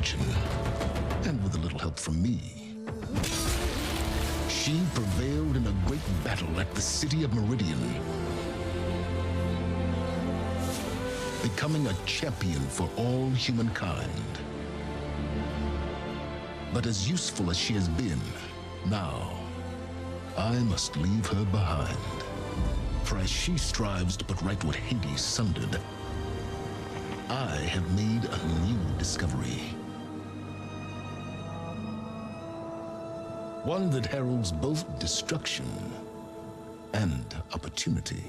origin, and with a little help from me, she prevailed in a great battle at the city of Meridian, becoming a champion for all humankind. But as useful as she has been, now I must leave her behind. For as she strives to put right what Hades sundered, I have made a new discovery. One that heralds both destruction and opportunity.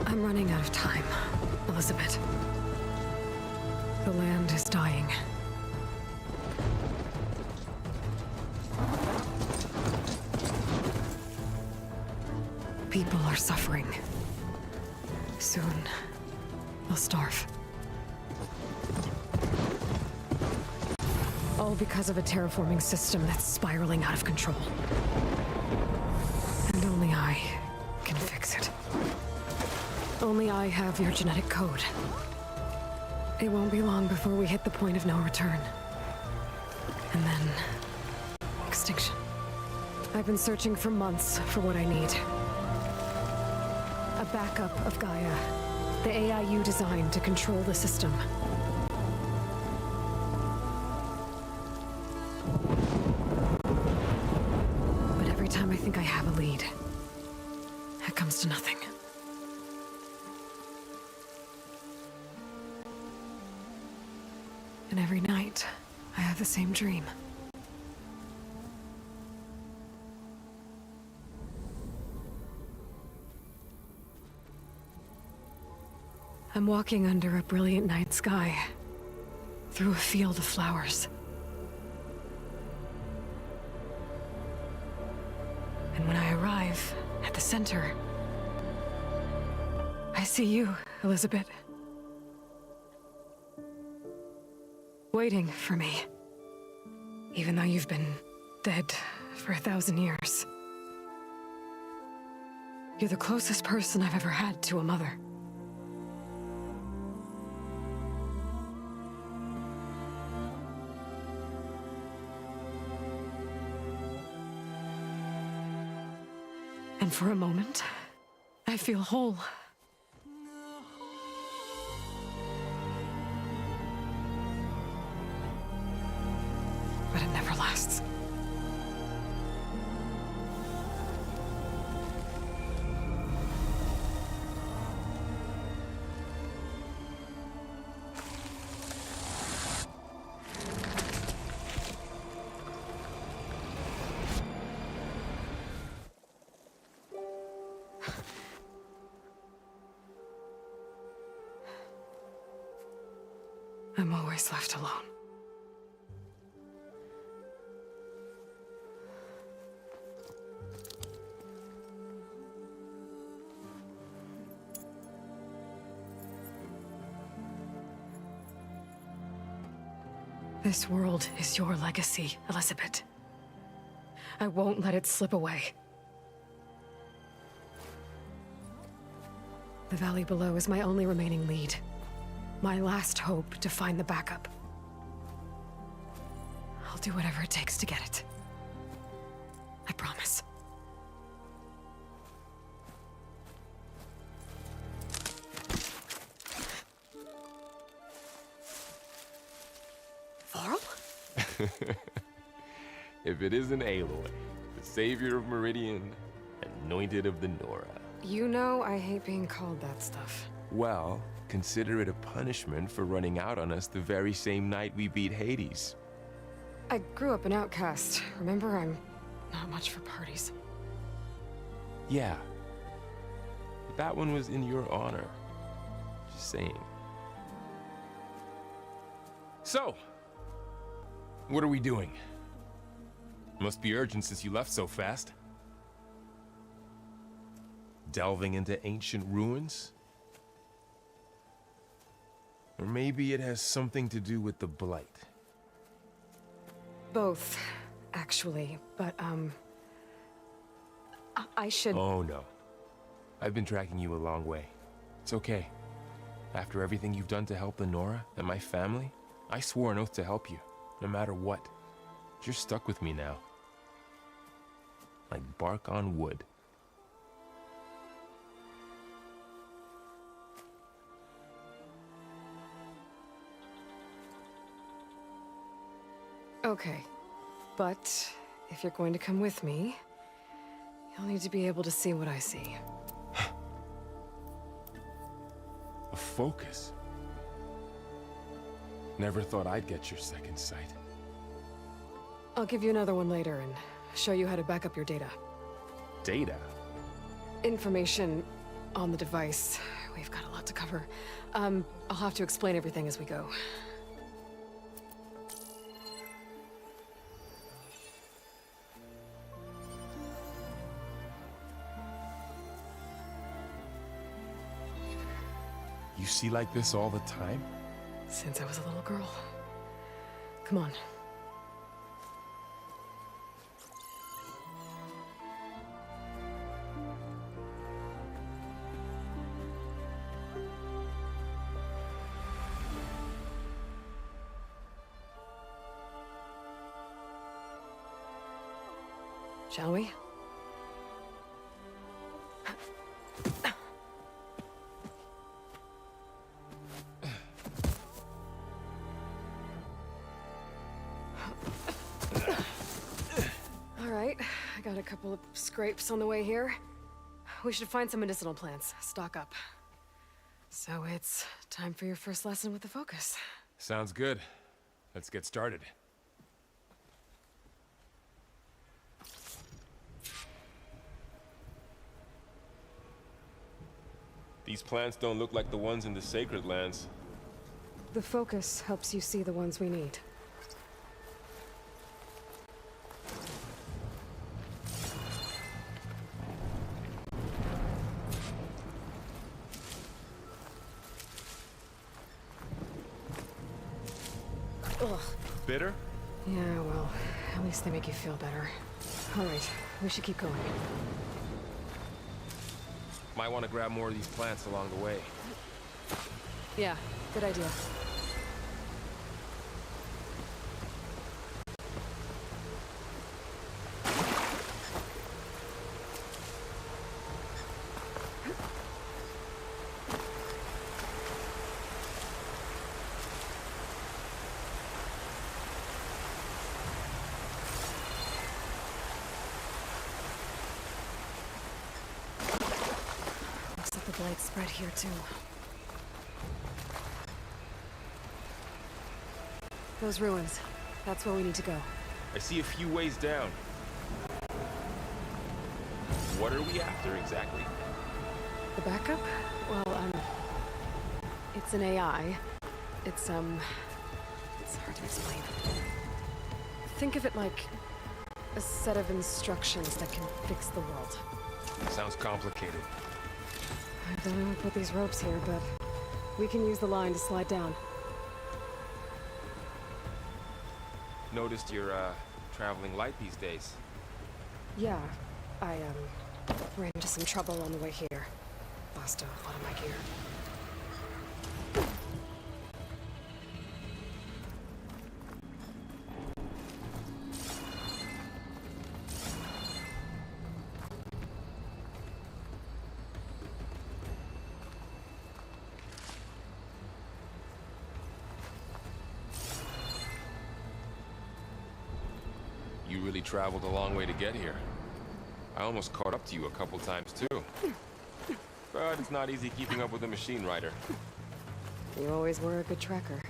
I'm running out of time, Elizabeth. The land is dying. People are suffering. Soon, they'll starve. All because of a terraforming system that's spiraling out of control. And only I can fix it. Only I have your genetic code. It won't be long before we hit the point of no return. And then... extinction. I've been searching for months for what I need. A backup of Gaia. The AI you designed to control the system. But every time I think I have a lead, it comes to nothing. And every night, I have the same dream. I'm walking under a brilliant night sky, through a field of flowers. And when I arrive at the center, I see you, Elizabeth. Waiting for me. Even though you've been dead for 1,000 years. You're the closest person I've ever had to a mother. And for a moment, I feel whole. But it never lasts. I'm always left alone. This world is your legacy, Elizabeth. I won't let it slip away. The valley below is my only remaining lead. My last hope to find the backup. I'll do whatever it takes to get it. I promise. Varl? If it isn't Aloy, the savior of Meridian, anointed of the Nora. You know I hate being called that stuff. Well, consider it a punishment for running out on us the very same night we beat Hades. I grew up an outcast. Remember, I'm not much for parties. Yeah. But that one was in your honor. Just saying. So, what are we doing? Must be urgent since you left so fast. Delving into ancient ruins? Or maybe it has something to do with the Blight. Both, actually, but, I should... Oh, no. I've been tracking you a long way. It's okay. After everything you've done to help the Nora and my family, I swore an oath to help you, no matter what. You're stuck with me now. Like bark on wood. Okay, but if you're going to come with me, you'll need to be able to see what I see. A focus? Never thought I'd get your second sight. I'll give you another one later and show you how to back up your data. Data? Information on the device. We've got a lot to cover. I'll have to explain everything as we go. You see like this all the time? Since I was a little girl. Come on. Shall we? All right, I got a couple of scrapes on the way here. We should find some medicinal plants, stock up. So it's time for your first lesson with the focus. Sounds good. Let's get started. These plants don't look like the ones in the Sacred Lands. The focus helps you see the ones we need. Ugh. Bitter? Yeah, well, at least they make you feel better. All right, we should keep going. Might want to grab more of these plants along the way. Yeah, good idea. Looks like the blades spread here too. Those ruins. That's where we need to go. I see a few ways down. What are we after exactly? The backup? Well, it's an AI. It's hard to explain. Think of it like a set of instructions that can fix the world. Sounds complicated. I don't know who put these ropes here, but we can use the line to slide down. Noticed you're, traveling light these days. Yeah, I, ran into some trouble on the way here. Lost a lot of my gear. You really traveled a long way to get here. I almost caught up to you a couple times too. But it's not easy keeping up with a machine rider. You always were a good tracker.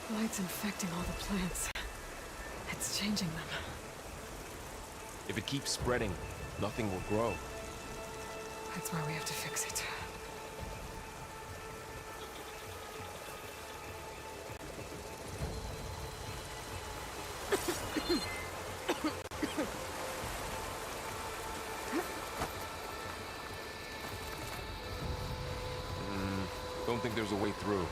The light's infecting all the plants. It's changing them. If it keeps spreading, nothing will grow. That's why we have to fix it. Don't think there's a way through.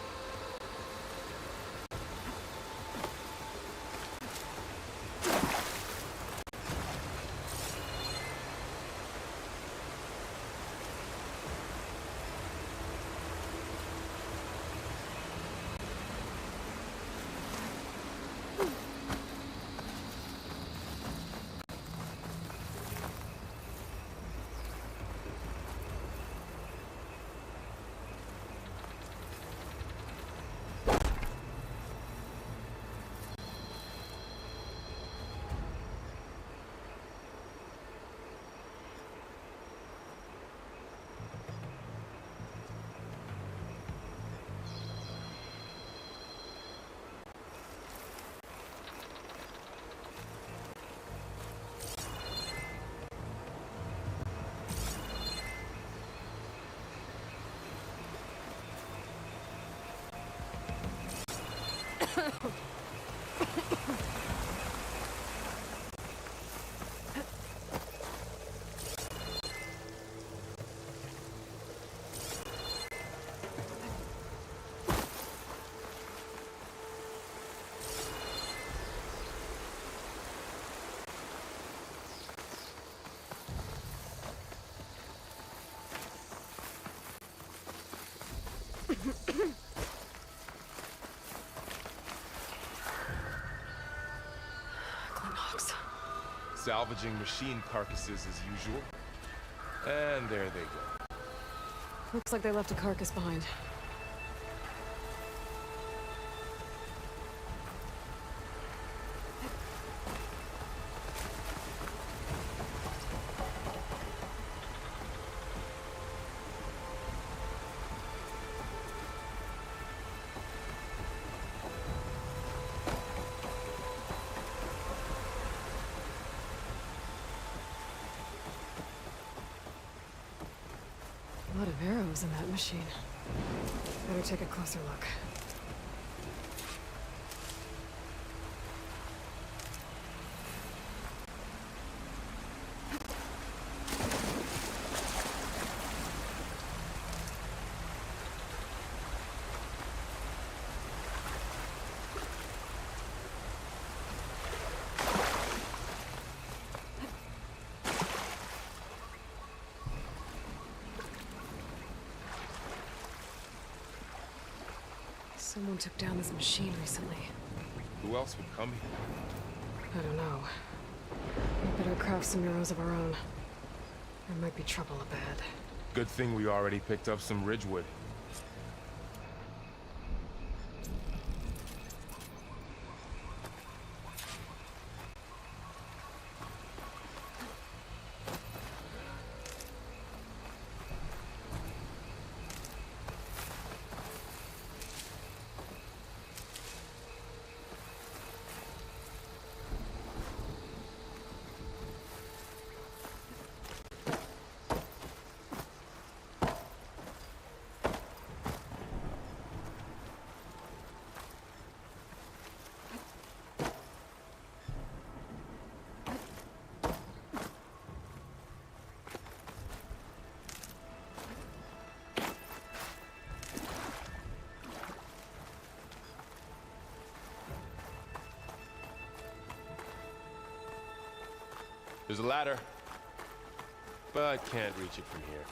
Salvaging machine carcasses as usual. And there they go. Looks like they left a carcass behind. A lot of arrows in that machine. Better take a closer look. Someone took down this machine recently. Who else would come here? I don't know. We better craft some arrows of our own. There might be trouble ahead. Good thing we already picked up some ridgewood. There's a ladder, but can't reach it from here.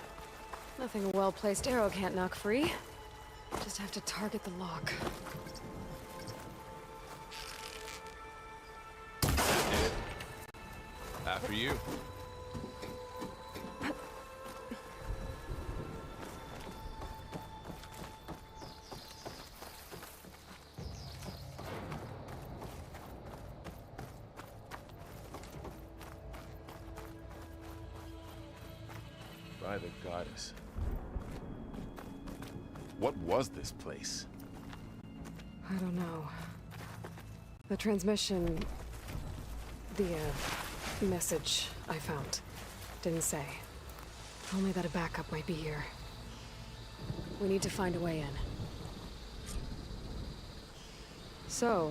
Nothing a well-placed arrow can't knock free. Just have to target the lock. Did it. After you. By the goddess. What was this place? I don't know. The transmission... the, message I found didn't say. Only that a backup might be here. We need to find a way in. So,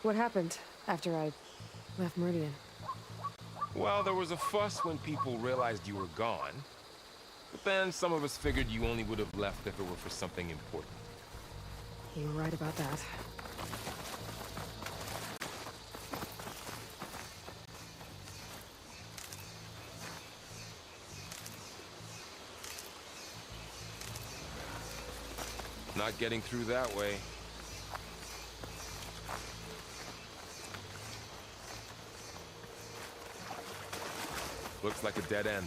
what happened after I left Meridian? Well, there was a fuss when people realized you were gone. But then some of us figured you only would have left if it were for something important. You were right about that. Not getting through that way. Looks like a dead end.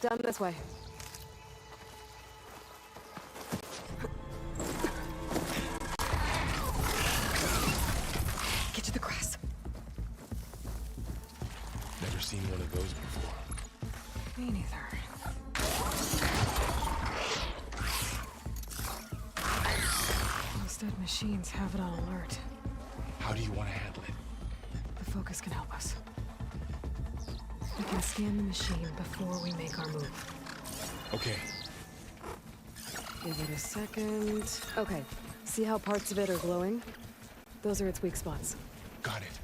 Down this way. Get to the grass. Never seen one of those before. Me neither. Those dead machines have it on alert. How do you want to handle it? The focus can help us. We can scan the machine before we make our move. Okay. Give it a second. Okay. See how parts of it are glowing? Those are its weak spots. Got it.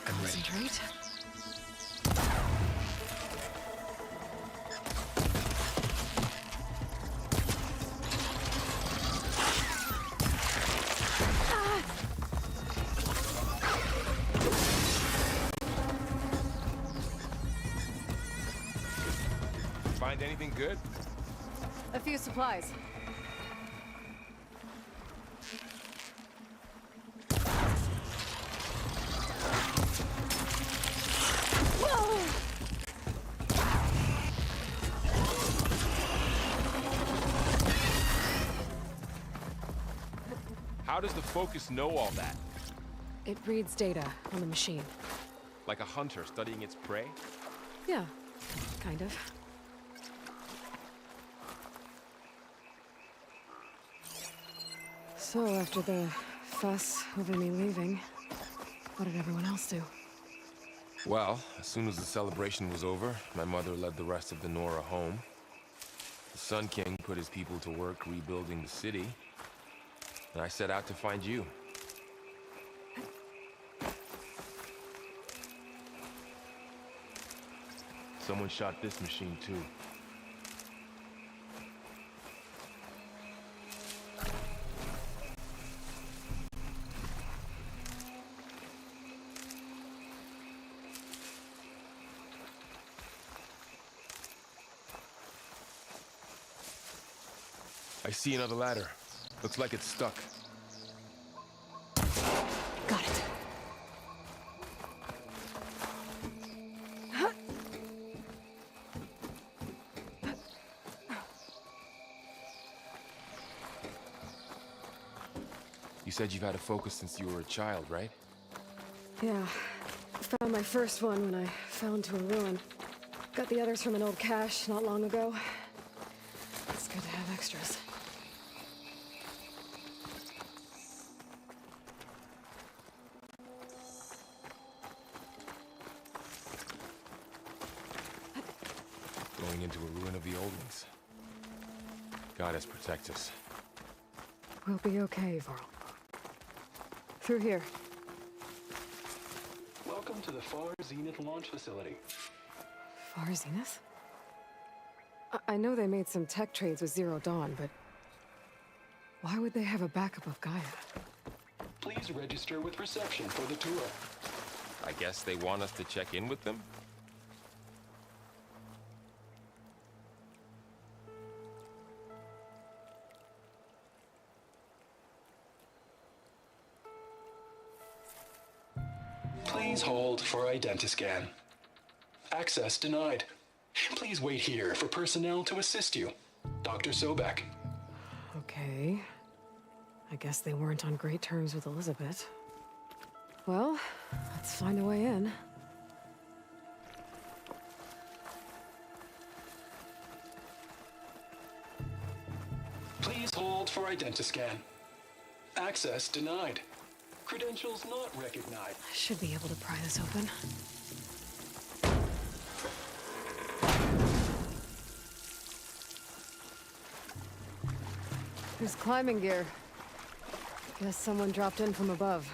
Concentrate. Find anything good? A few supplies. How does the Focus know all that? It reads data on the machine. Like a hunter studying its prey? Yeah, kind of. So, after the fuss over me leaving, what did everyone else do? Well, as soon as the celebration was over, my mother led the rest of the Nora home. The Sun King put his people to work rebuilding the city, and I set out to find you. Someone shot this machine too. I see another ladder. Looks like it's stuck. Got it. You said you've had a Focus since you were a child, right? Yeah. Found my first one when I fell into a ruin. Got the others from an old cache not long ago. It's good to have extras. Going into a ruin of the old ones. Goddess protect us. We'll be okay, Varl. Through here. Welcome to the Far Zenith launch facility. Far Zenith? I know they made some tech trades with Zero Dawn, but why would they have a backup of Gaia? Please register with reception for the tour. I guess they want us to check in with them? Please hold for identiscan. Access denied. Please wait here for personnel to assist you. Dr. Sobek. Okay. I guess they weren't on great terms with Elizabeth. Well, let's find a way in. Please hold for identiscan. Access denied. Credentials not recognized. I should be able to pry this open. There's climbing gear. Guess someone dropped in from above.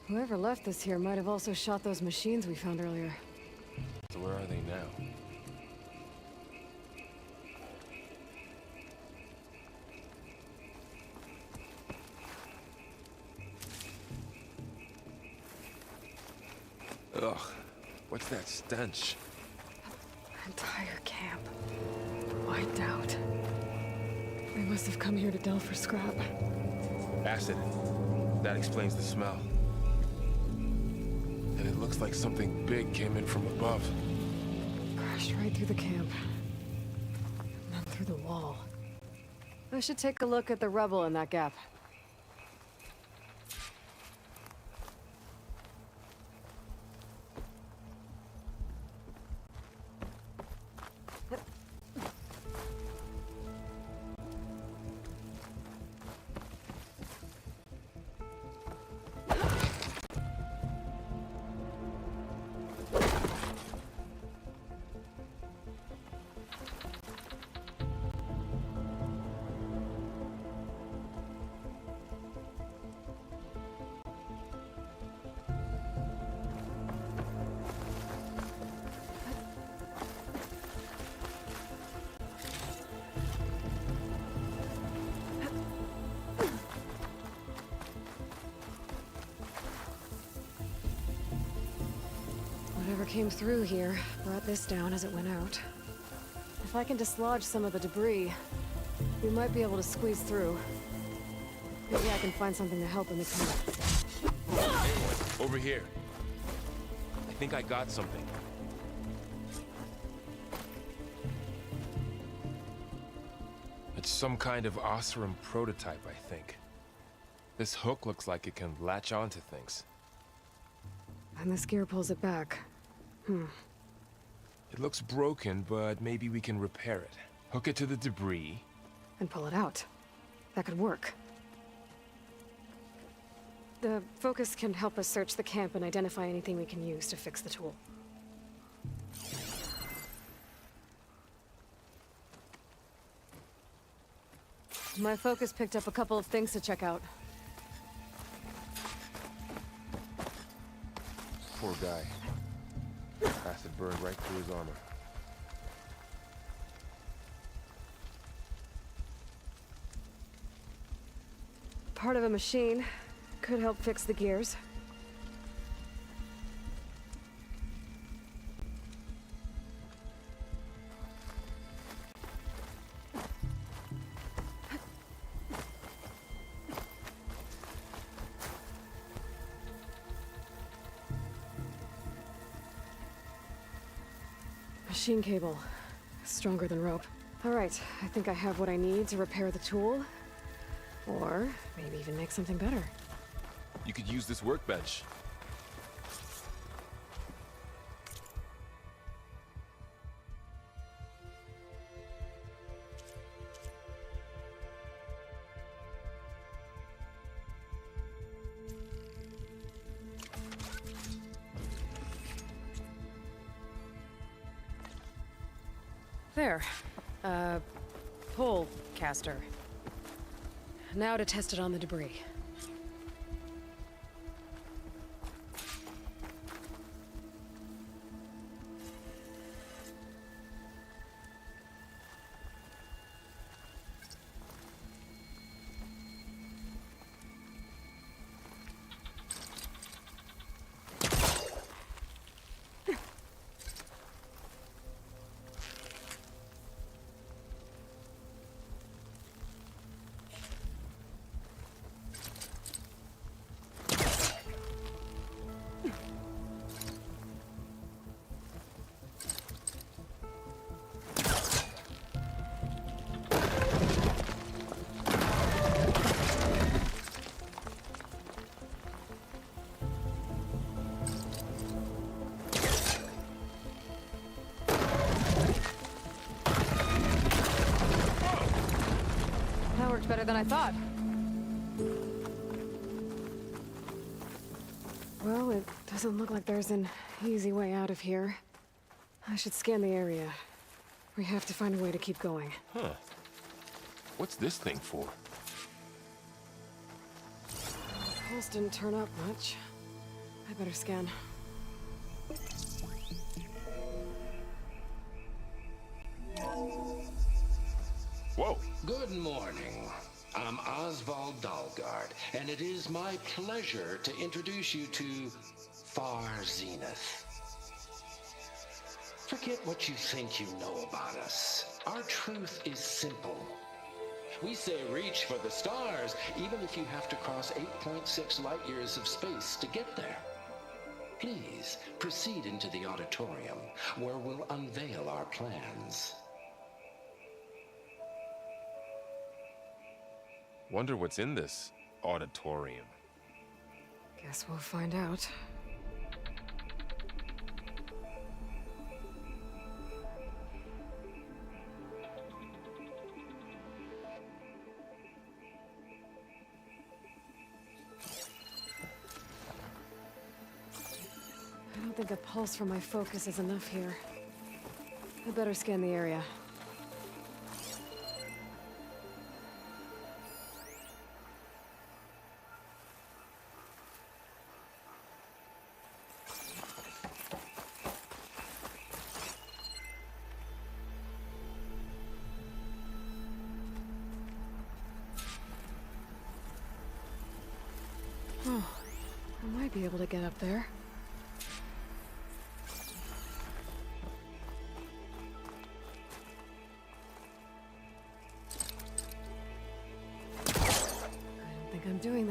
Whoever left this here might have also shot those machines we found earlier. So where are they now? Ugh, what's that stench? Entire camp. Wiped out. They must have come here to delve for scrap. Acid. That explains the smell. And it looks like something big came in from above. Crashed right through the camp. And then through the wall. I should take a look at the rubble in that gap. Whatever came through here brought this down as it went out. If I can dislodge some of the debris, we might be able to squeeze through. Maybe I can find something to help in the camp. Hey, over here. I think I got something. It's some kind of Osram prototype, I think. This hook looks like it can latch onto things. And this gear pulls it back. It looks broken, but maybe we can repair it. Hook it to the debris. And pull it out. That could work. The focus can help us search the camp and identify anything we can use to fix the tool. My focus picked up a couple of things to check out. Poor guy. Acid burned right through his armor. Part of a machine. Could help fix the gears. Machine cable. Stronger than rope. All right, I think I have what I need to repair the tool. Or maybe even make something better. You could use this workbench. There. Pole caster. Now to test it on the debris. Better than I thought. Well, it doesn't look like there's an easy way out of here. I should scan the area. We have to find a way to keep going. Huh. What's this thing for? Pulse didn't turn up much. I better scan. Whoa! Good morning. I'm Oswald Dalgard, and it is my pleasure to introduce you to Far Zenith. Forget what you think you know about us. Our truth is simple. We say reach for the stars, even if you have to cross 8.6 light years of space to get there. Please proceed into the auditorium, where we'll unveil our plans. Wonder what's in this auditorium. Guess we'll find out. I don't think a pulse from my focus is enough here. I better scan the area. Oh, I might be able to get up there.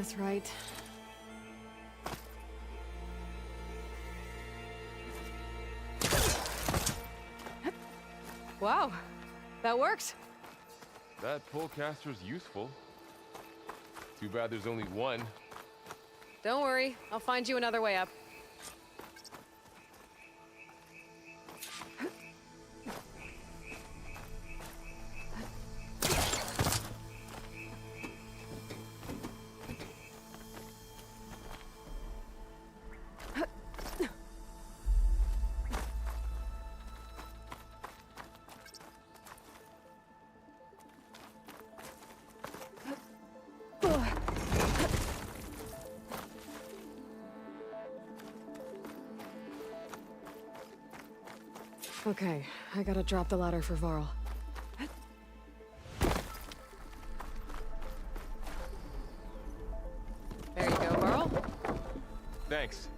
this right. Wow, that worked. That pullcaster's useful. Too bad there's only one. Don't worry, I'll find you another way up. Okay, I gotta drop the ladder for Varl. There you go, Varl. Thanks.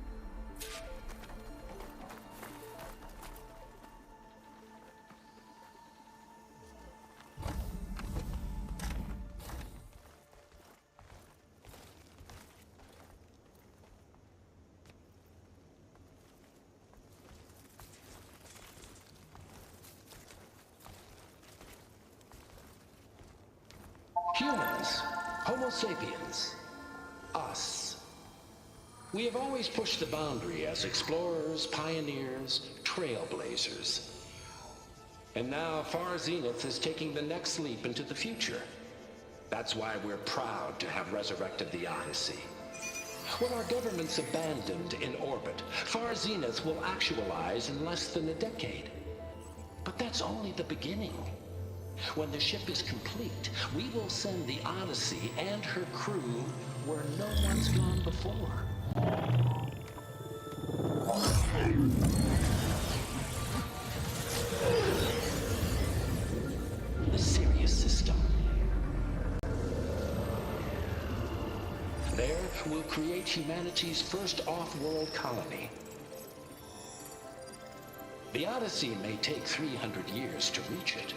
Humans, Homo sapiens, us. We have always pushed the boundary as explorers, pioneers, trailblazers. And now Far Zenith is taking the next leap into the future. That's why we're proud to have resurrected the Odyssey. What our governments abandoned in orbit, Far Zenith will actualize in less than a decade. But that's only the beginning. When the ship is complete, we will send the Odyssey and her crew where no one's gone before. The Sirius system. There, we'll create humanity's first off-world colony. The Odyssey may take 300 years to reach it.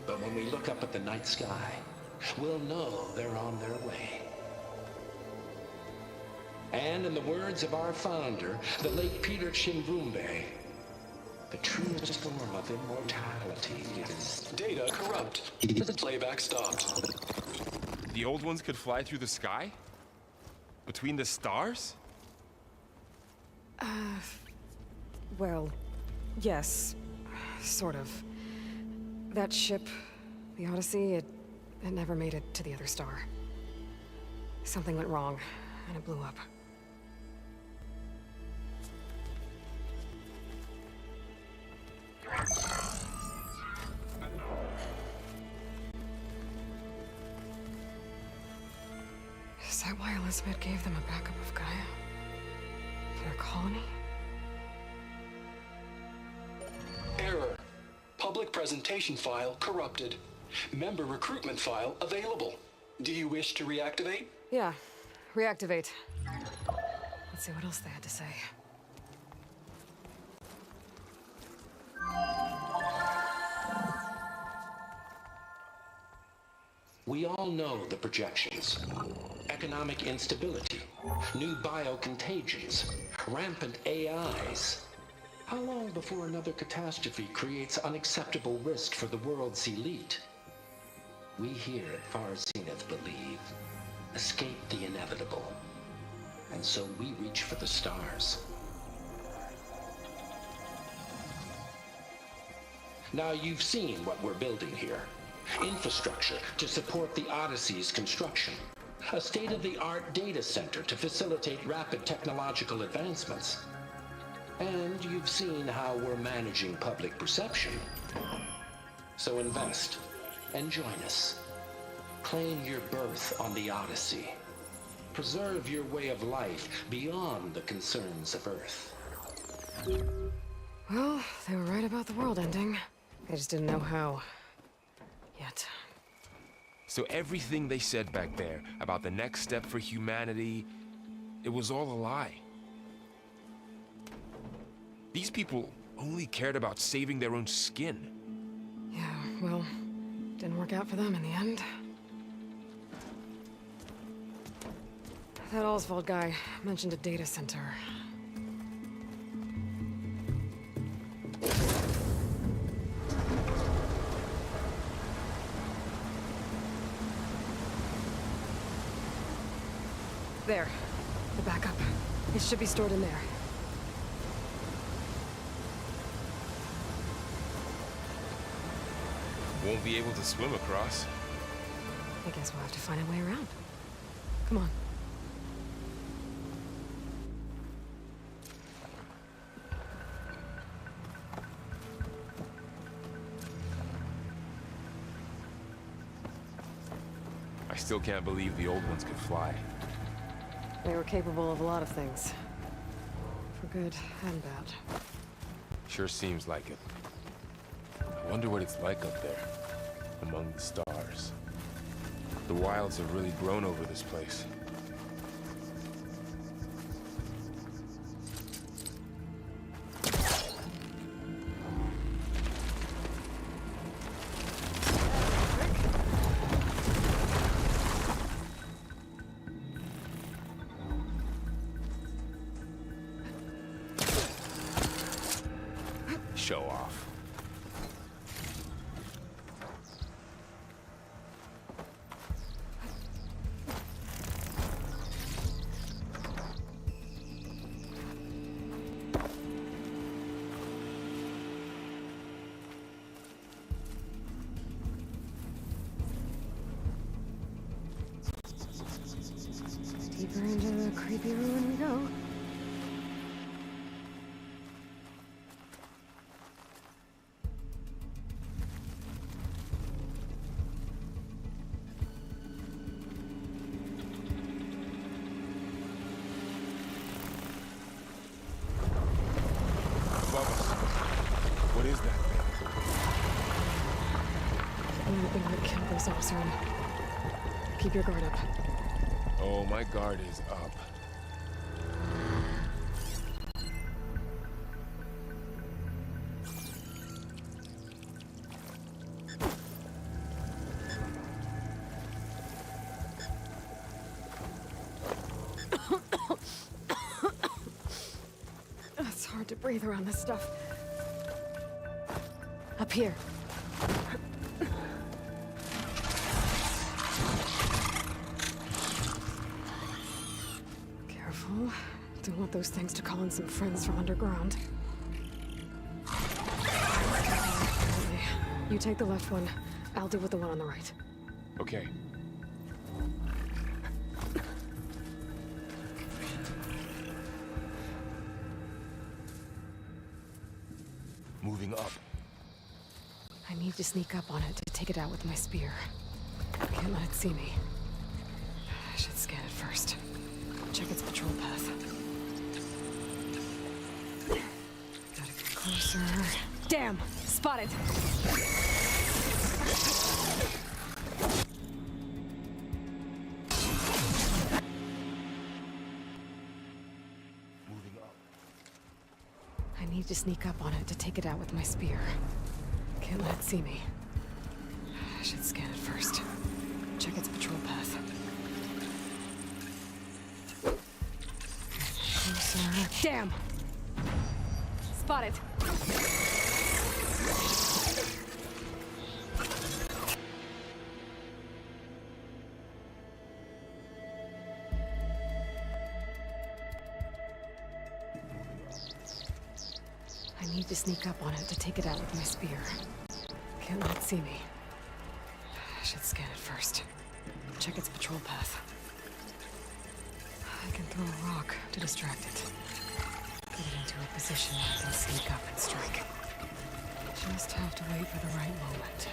But when we look up at the night sky, we'll know they're on their way. And in the words of our founder, the late Peter Chimbumbe, the truest form of immortality is... Data corrupt. Playback stopped. The old ones could fly through the sky? Between the stars? Well, yes. Sort of. That ship, the Odyssey, it never made it to the other star. Something went wrong, and it blew up. Is that why Elizabeth gave them a backup of Gaia? For their colony? Error. Public presentation file corrupted. Member recruitment file available. Do you wish to reactivate? Yeah, reactivate. Let's see what else they had to say. We all know the projections. Economic instability, new biocontagions, rampant AIs. How long before another catastrophe creates unacceptable risk for the world's elite? We here at Far Zenith believe, escape the inevitable. And so we reach for the stars. Now you've seen what we're building here. Infrastructure to support the Odyssey's construction. A state-of-the-art data center to facilitate rapid technological advancements. And you've seen how we're managing public perception. So invest and join us. Claim your berth on the Odyssey. Preserve your way of life beyond the concerns of Earth. Well, they were right about the world ending. They just didn't know how. Yet. So everything they said back there about the next step for humanity, it was all a lie. These people only cared about saving their own skin. Yeah, well, didn't work out for them in the end. That Oswald guy mentioned a data center. There. The backup. It should be stored in there. Won't be able to swim across. I guess we'll have to find a way around. Come on. I still can't believe the old ones could fly. They were capable of a lot of things. For good and bad. Sure seems like it. I wonder what it's like up there, among the stars. The wilds have really grown over this place. Show off. Deeper into the creepy ruin we go. Above us. What is that thing? I'm the thing that killed those Oseram. Keep your guard up. Oh, my guard is up. It's hard to breathe around this stuff. Up here. Careful. Don't want those things to call in some friends from underground. You take the left one. I'll deal with the one on the right. Okay. Moving up. I need to sneak up on it to take it out with my spear. Can't let it see me. I should scan it first. Check its patrol path. Gotta get closer. Damn! Spotted! Moving up. I need to sneak up on it to take it out with my spear. Can't let it see me. I should scan it first. Check its patrol path. Closer. Damn! Spotted! I need to sneak up on it to take it out with my spear. Can't let it see me. I should scan it first. Check its patrol path. I can throw a rock to distract it. Get it into a position where I can sneak up and strike. Just have to wait for the right moment.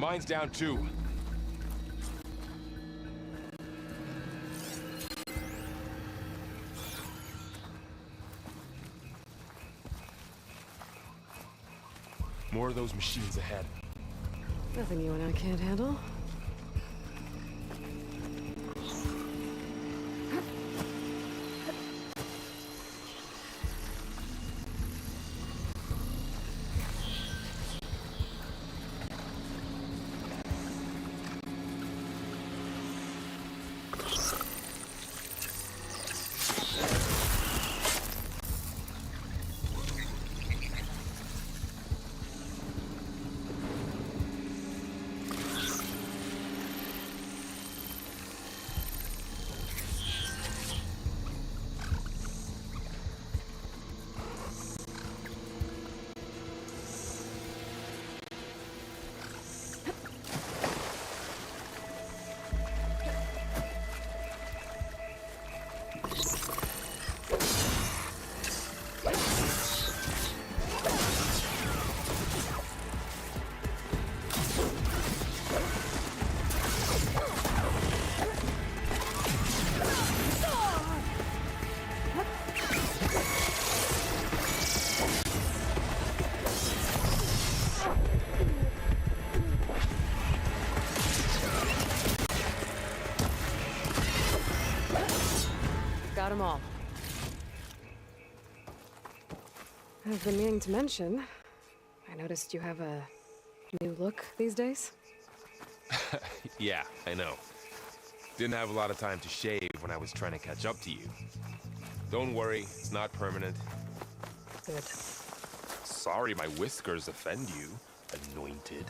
Mine's down too. More of those machines ahead. Nothing you and I can't handle. Got them all. I've been meaning to mention, I noticed you have a new look these days. Yeah, I know. Didn't have a lot of time to shave when I was trying to catch up to you. Don't worry, it's not permanent. Good. Sorry my whiskers offend you, anointed.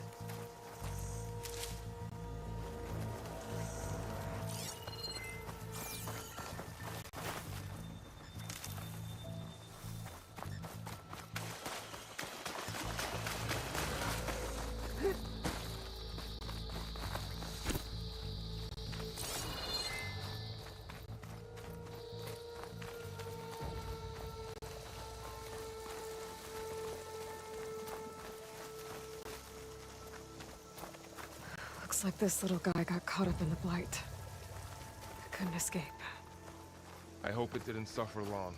Looks like this little guy got caught up in the blight. Couldn't escape. I hope it didn't suffer long.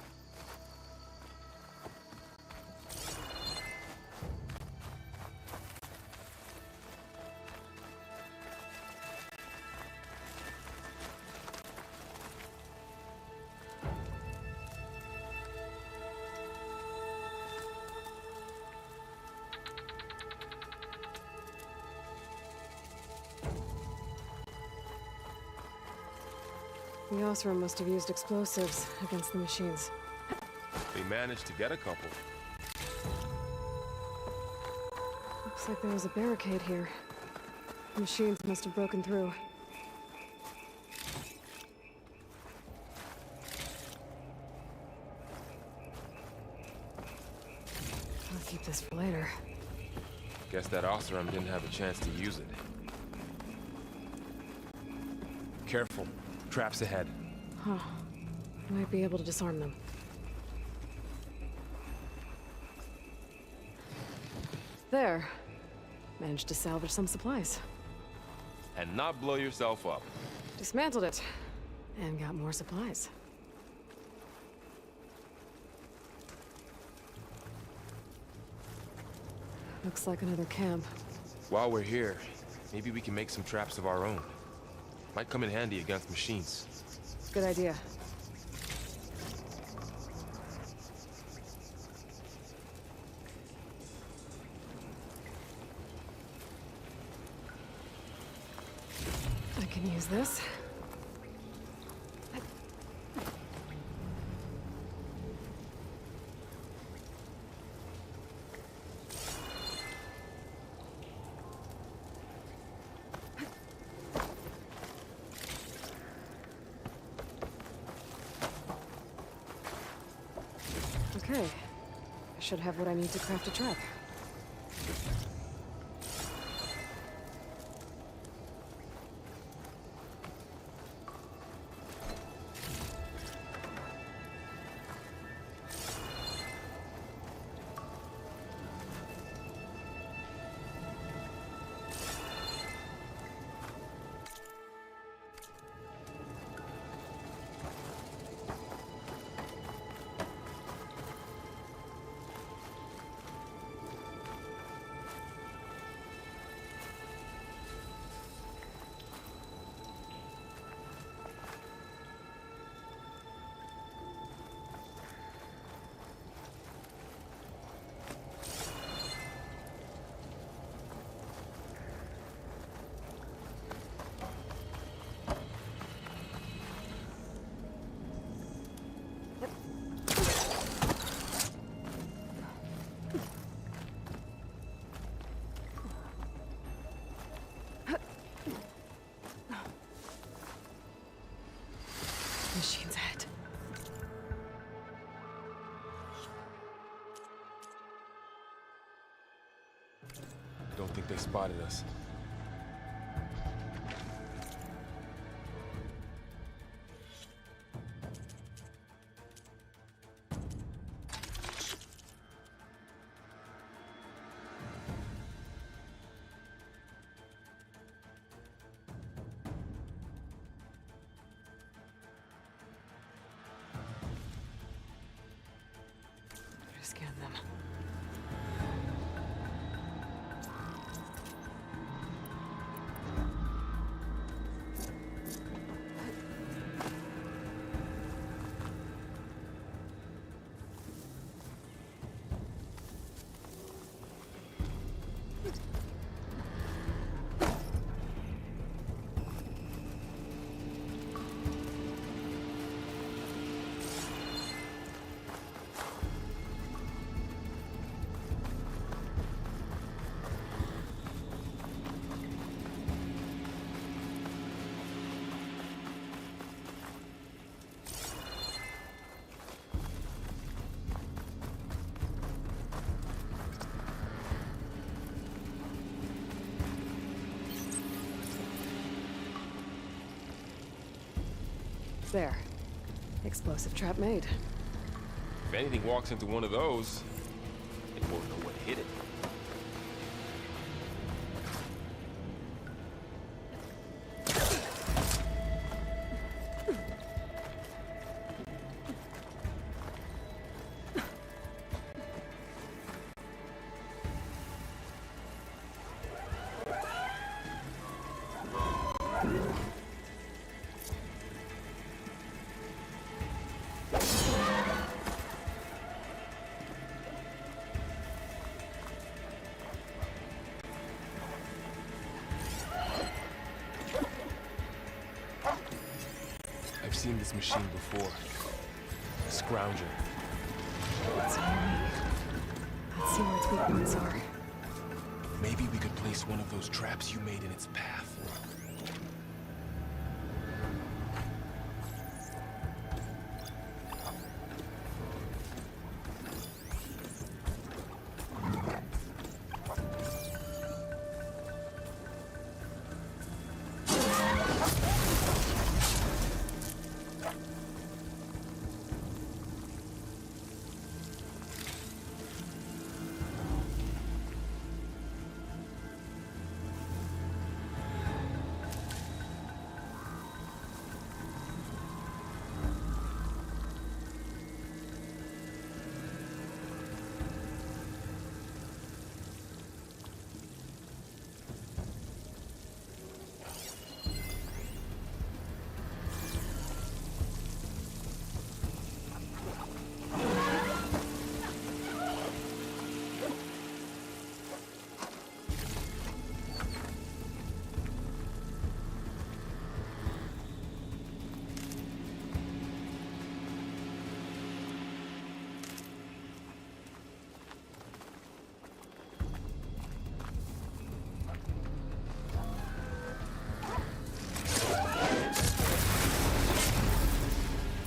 The Osram must have used explosives against the machines. They managed to get a couple. Looks like there was a barricade here. The machines must have broken through. I'll keep this for later. Guess that Osram didn't have a chance to use it. Careful. Traps ahead. Huh. Might be able to disarm them. There. Managed to salvage some supplies. And not blow yourself up. Dismantled it. And got more supplies. Looks like another camp. While we're here, maybe we can make some traps of our own. Might come in handy against machines. Good idea. I can use this. Okay. I should have what I need to craft a trap. don't think they spotted us. Scan them. There. Explosive trap made. If anything walks into one of those, it won't know what hit it. I've seen this machine before. Scrounger. It's on me. Let's see where its weak points are. Maybe we could place one of those traps you made in its path.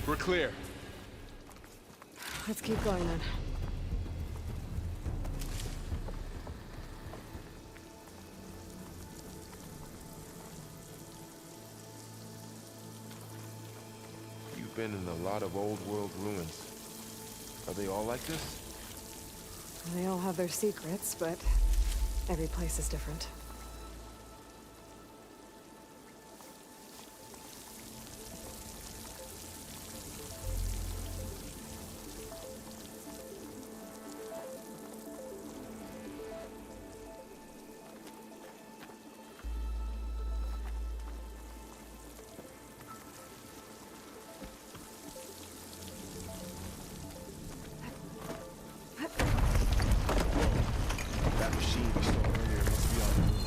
We're clear. Let's keep going then. You've been in a lot of old world ruins. Are they all like this? They all have their secrets, but every place is different. That machine we saw earlier must be on the move.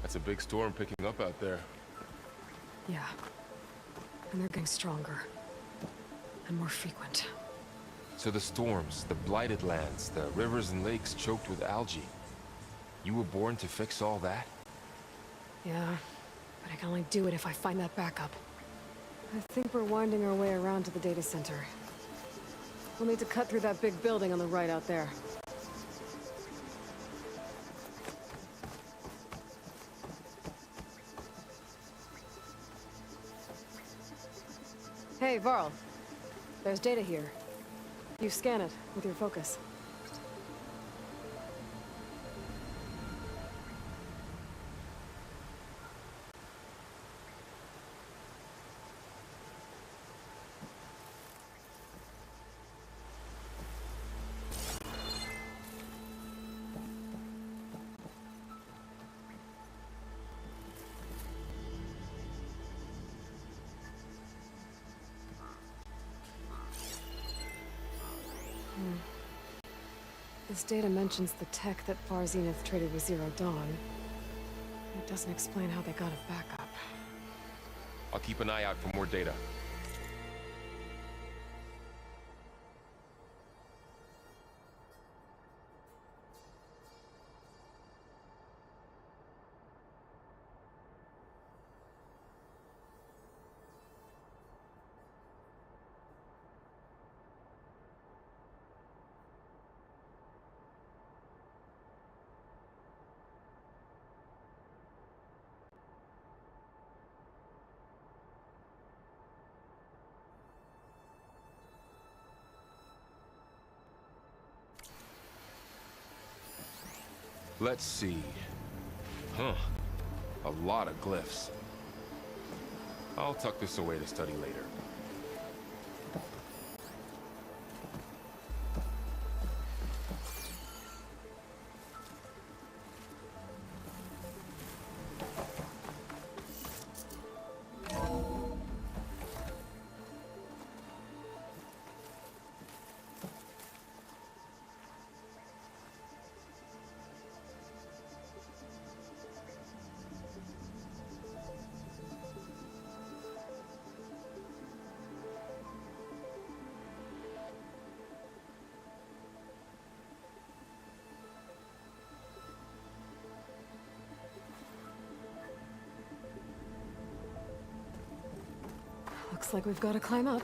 That's a big storm picking up out there. Yeah. And they're getting stronger. And more frequent. So the storms, the blighted lands, the rivers and lakes choked with algae. You were born to fix all that? Yeah, but I can only do it if I find that backup. I think we're winding our way around to the data center. We'll need to cut through that big building on the right out there. Hey, Varl. There's data here. You scan it with your focus. This data mentions the tech that Far Zenith traded with Zero Dawn. It doesn't explain how they got it back up. I'll keep an eye out for more data. Let's see. Huh. A lot of glyphs. I'll tuck this away to study later. Looks like we've got to climb up.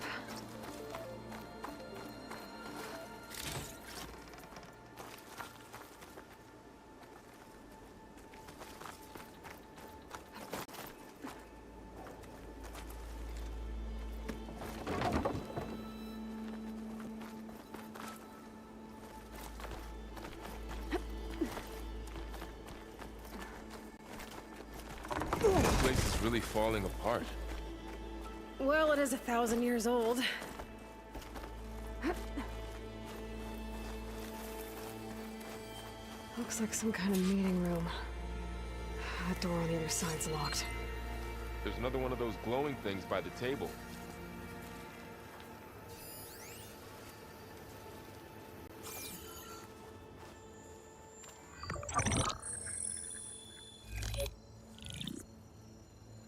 This place is really falling apart. Well, it is 1,000 years old. Looks like some kind of meeting room. That door on the other side's locked. There's another one of those glowing things by the table.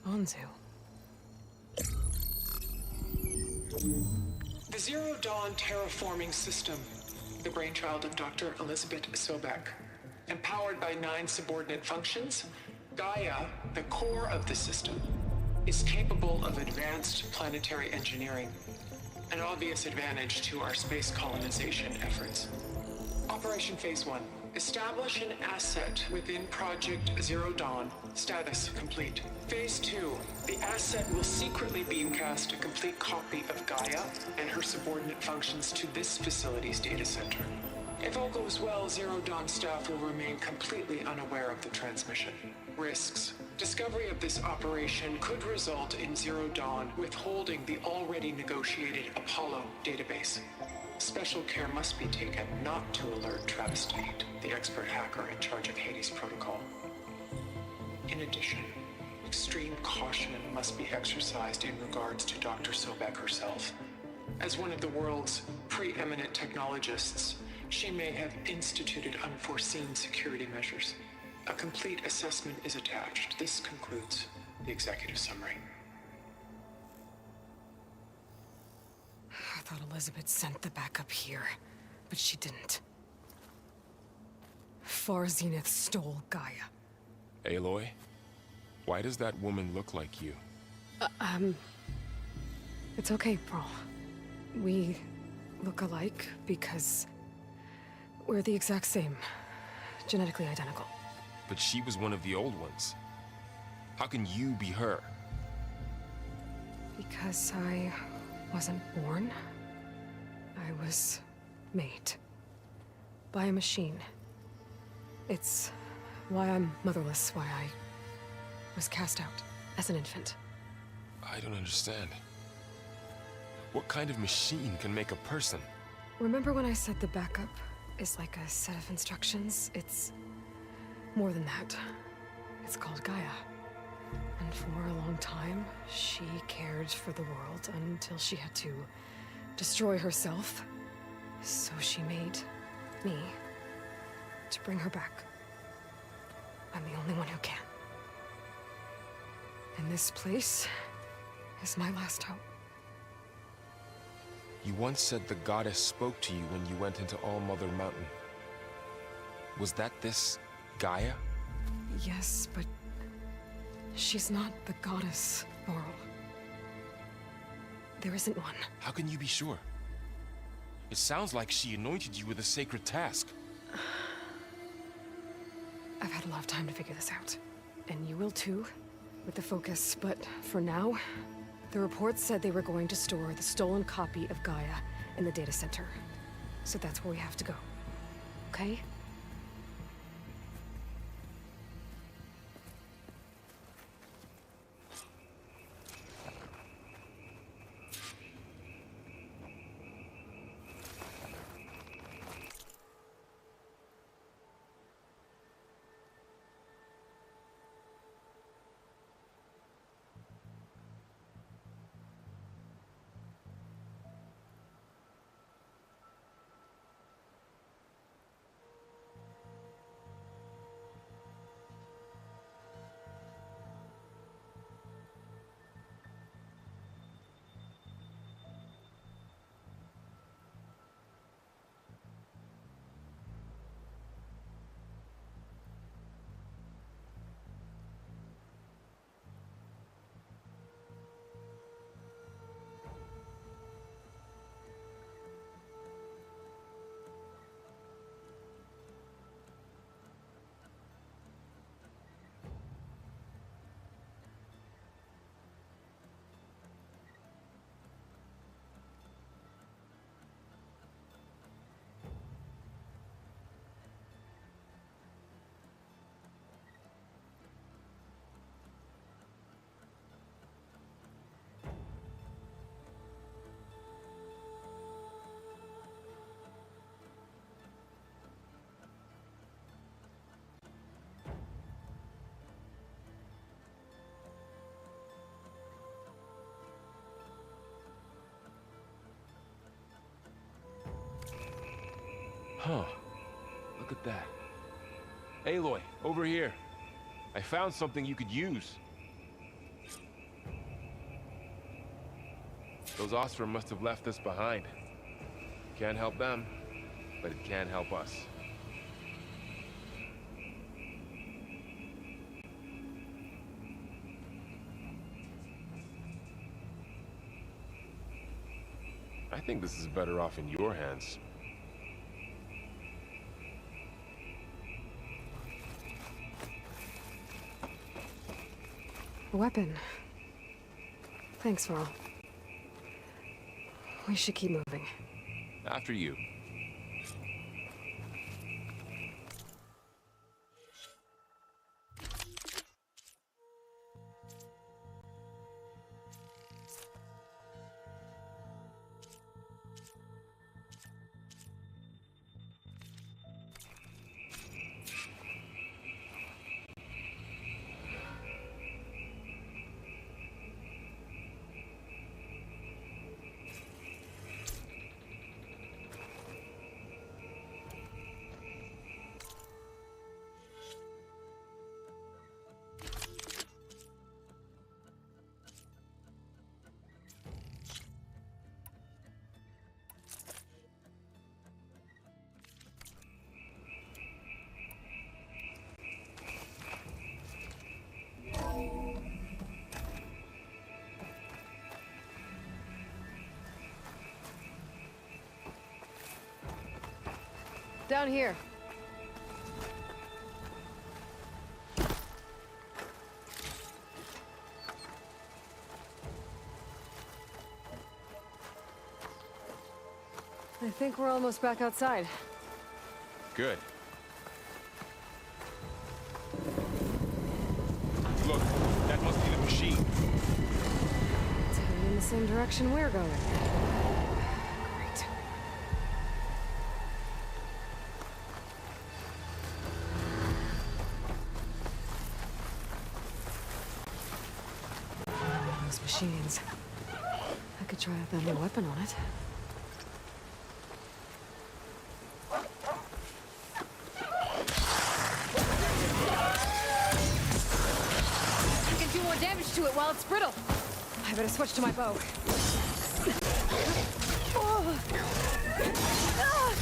Onzu. The Zero Dawn terraforming system, the brainchild of Dr. Elizabeth Sobek. Empowered by 9 subordinate functions, Gaia, the core of the system, is capable of advanced planetary engineering, an obvious advantage to our space colonization efforts. Operation Phase 1. Establish an asset within Project Zero Dawn. Status complete. Phase 2. The asset will secretly beamcast a complete copy of Gaia and her subordinate functions to this facility's data center. If all goes well, Zero Dawn staff will remain completely unaware of the transmission. Risks. Discovery of this operation could result in Zero Dawn withholding the already negotiated Apollo database. Special care must be taken not to alert Travis Tate, the expert hacker in charge of Hades Protocol. In addition, extreme caution must be exercised in regards to Dr. Sobek herself. As one of the world's preeminent technologists, she may have instituted unforeseen security measures. A complete assessment is attached. This concludes the executive summary. I thought Elizabeth sent the backup here, but she didn't. Far Zenith stole Gaia. Aloy, why does that woman look like you? It's okay, Pearl. We look alike because we're the exact same. Genetically identical. But she was one of the old ones. How can you be her? Because I wasn't born. I was made. By a machine. It's why I'm motherless, why I was cast out as an infant. I don't understand. What kind of machine can make a person? Remember when I said the backup is like a set of instructions? It's more than that. It's called Gaia. And for a long time, she cared for the world until she had to destroy herself. So she made me to bring her back. I'm the only one who can. And this place is my last hope. You once said the goddess spoke to you when you went into All-Mother Mountain. Was that this Gaia? Yes, but she's not the goddess, Laurel. There isn't one. How can you be sure? It sounds like she anointed you with a sacred task. I've had a lot of time to figure this out. And you will too, with the focus. But for now, the report said they were going to store the stolen copy of Gaia in the data center. So that's where we have to go. Okay? Huh. Look at that. Aloy, over here. I found something you could use. Those Osprey must have left this behind. Can't help them, but it can help us. I think this is better off in your hands. A weapon. Thanks, Val. We should keep moving. After you. Down here. I think we're almost back outside. Good. Look, that must be the machine. It's heading in the same direction we're going. Great. Those machines. I could try out that new weapon on it. Damage to it while it's brittle. I better switch to my bow. Oh. Ah.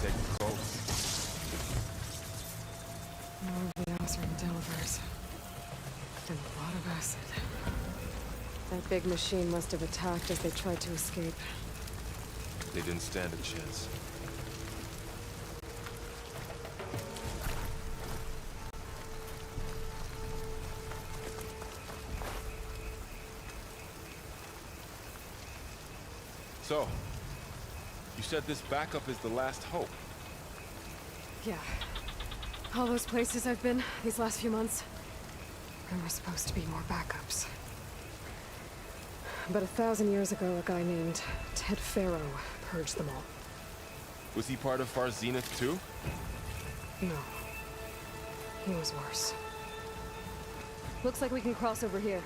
Take the boat. More of the Osram delivers. And a lot of acid. That big machine must have attacked as they tried to escape. They didn't stand a chance. So, you said this backup is the last hope. Yeah. All those places I've been these last few months, there were supposed to be more backups. But 1,000 years ago, a guy named Ted Faro purged them all. Was he part of Far Zenith too? No. He was worse. Looks like we can cross over here.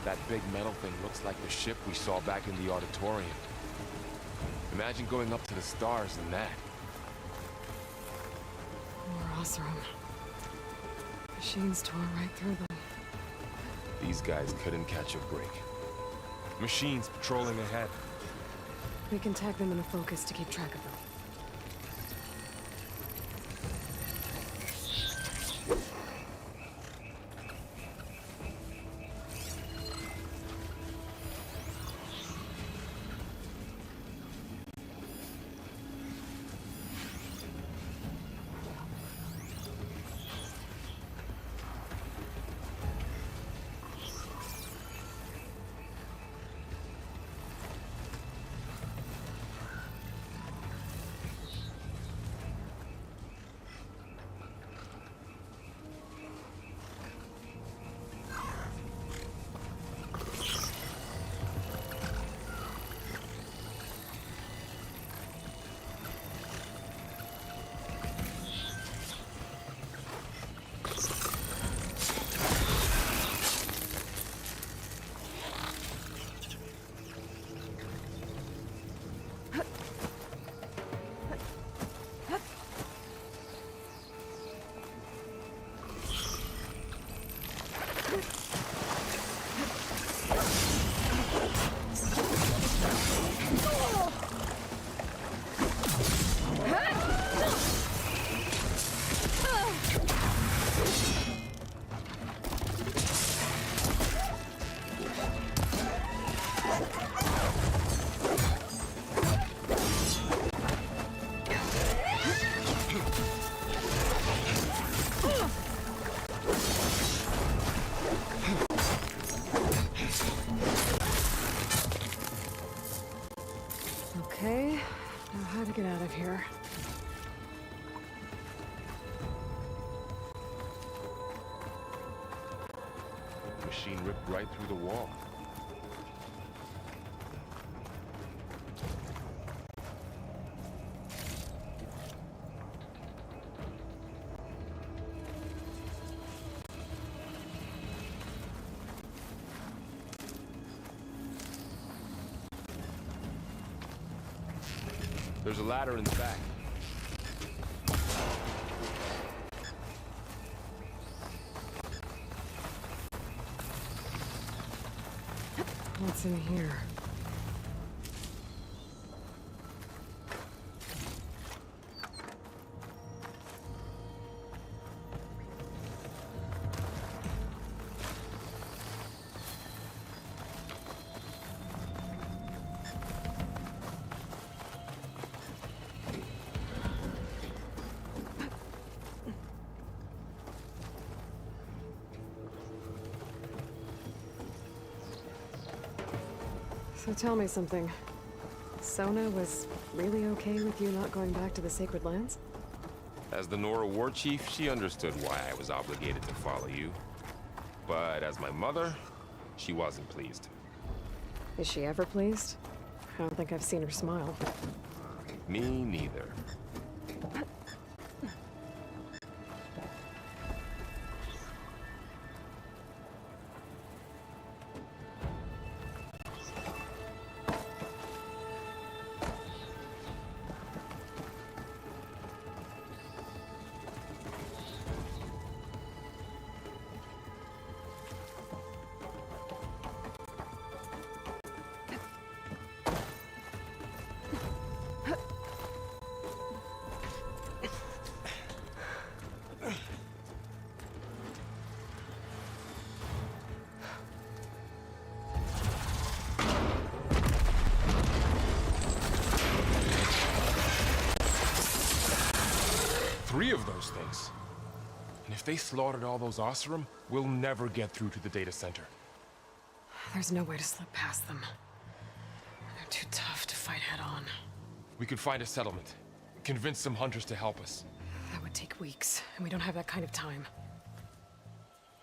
That big metal thing looks like the ship we saw back in the auditorium. Imagine going up to the stars in that. More Osram. Machines tore right through them. These guys couldn't catch a break. Machines patrolling ahead. We can tag them in a focus to keep track of them. here. The machine ripped right through the wall. There's a ladder in the back. What's in here? So tell me something. Sona was really okay with you not going back to the Sacred Lands? As the Nora war chief, she understood why I was obligated to follow you. But as my mother, she wasn't pleased. Is she ever pleased? I don't think I've seen her smile. Me neither. Three of those things. And if they slaughtered all those Oseram, we'll never get through to the data center. There's no way to slip past them. They're too tough to fight head-on. We could find a settlement. Convince some hunters to help us. That would take weeks, and we don't have that kind of time.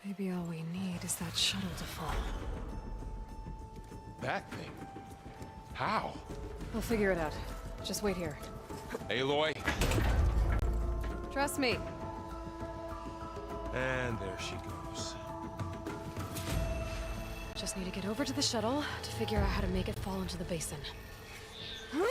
Maybe all we need is that shuttle to fall. That thing? How? We'll figure it out. Just wait here. Aloy. Trust me. And there she goes. Just need to get over to the shuttle to figure out how to make it fall into the basin. If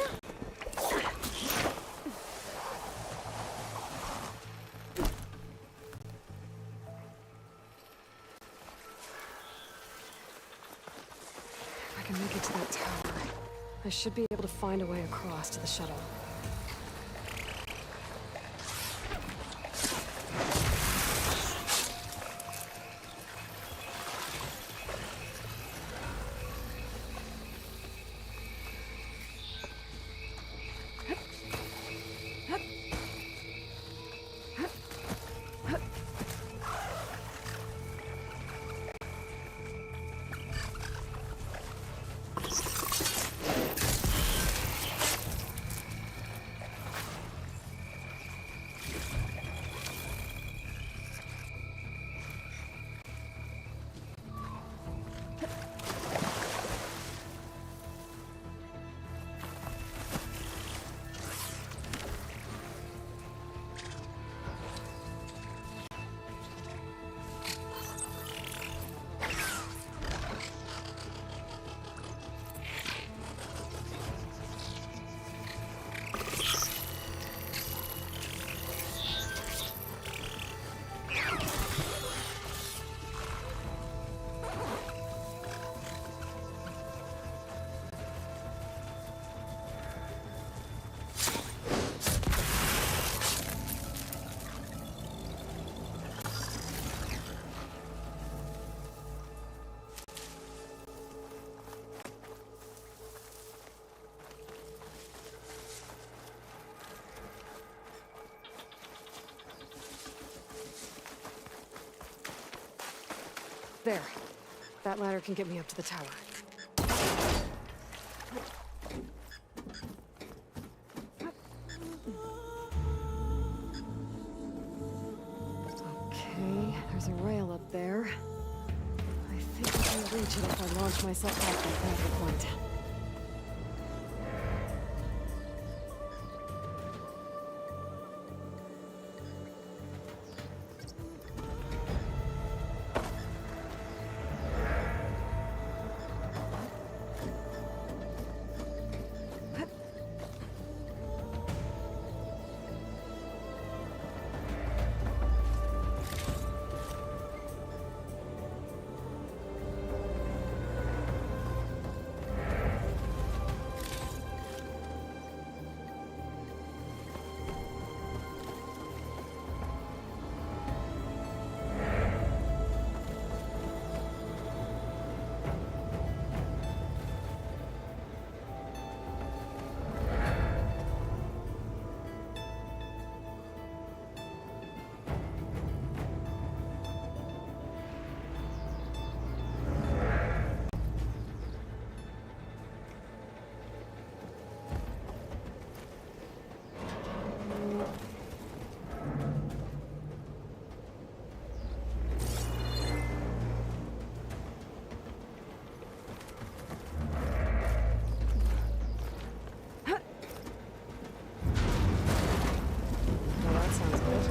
I can make it to that tower, I should be able to find a way across to the shuttle. There. That ladder can get me up to the tower. reach it if I launch myself off the gravity point. Well, that sounds good.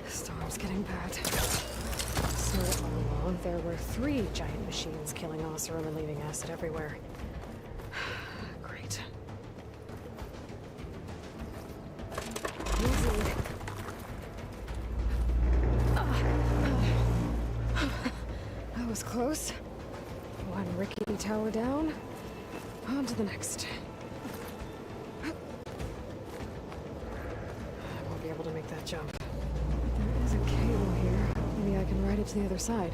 Storm's getting bad. So all along, there were 3 giant machines killing Oseram and leaving acid everywhere. Great. Easy. That was close. One rickety tower down. On to the next. I won't be able to make that jump. There is a cable here. Maybe I can ride it to the other side.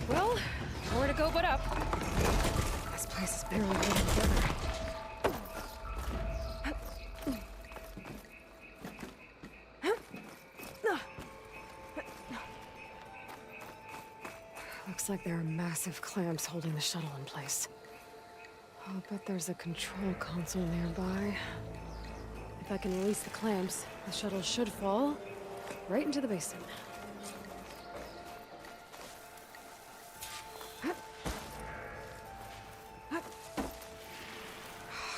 Well, nowhere to go but up. This place is barely holding together. Looks like there are massive clamps holding the shuttle in place. I'll bet there's a control console nearby. If I can release the clamps, the shuttle should fall right into the basin.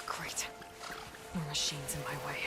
Great. More machines in my way.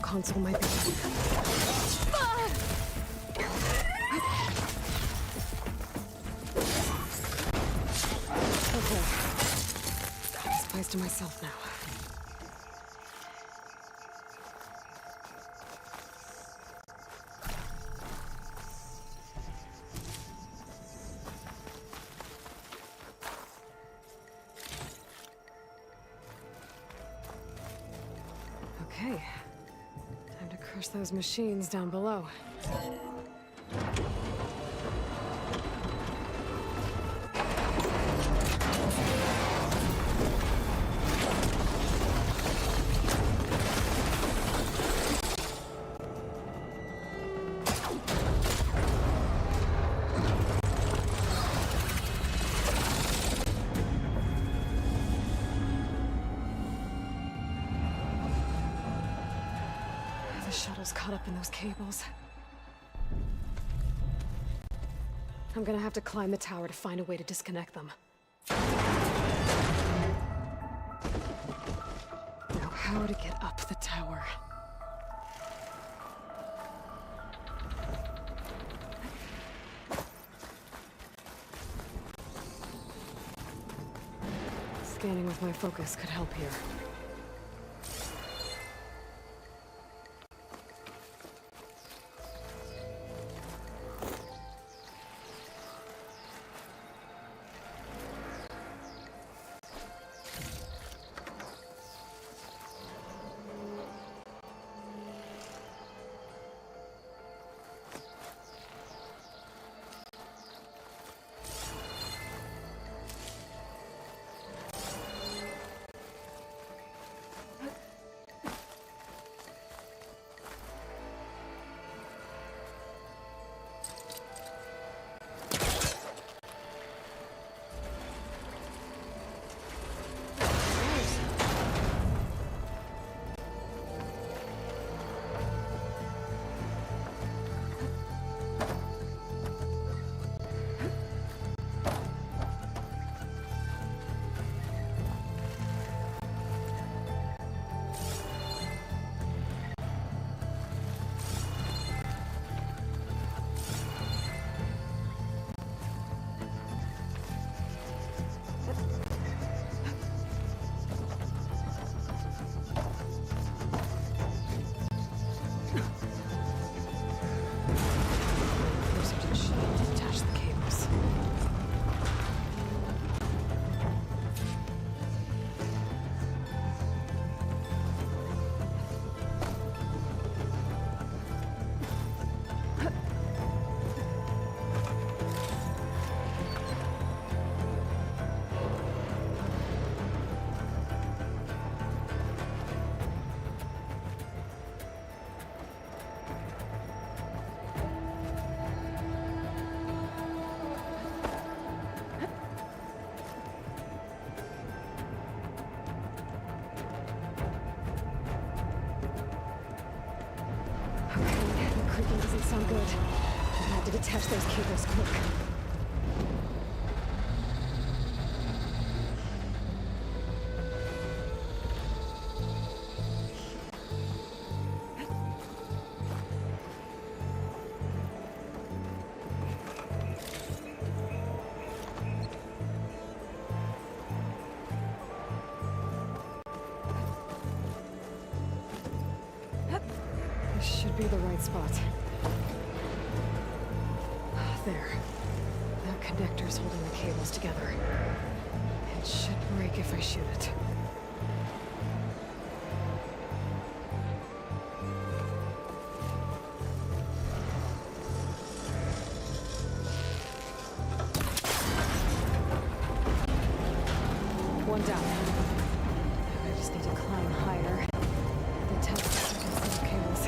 console might be. Okay. Got this place to myself now. Okay. Time to crush those machines down below. The shuttle's caught up in those cables. I'm gonna have to climb the tower to find a way to disconnect them. Now, how to get up the tower? Scanning with my focus could help here. Detach the cables. The creaking doesn't sound good. I have to detach those cables quick. This should be the right spot. There. That connector's holding the cables together. It should break if I shoot it. One down. I just need to climb higher. The top of the cables.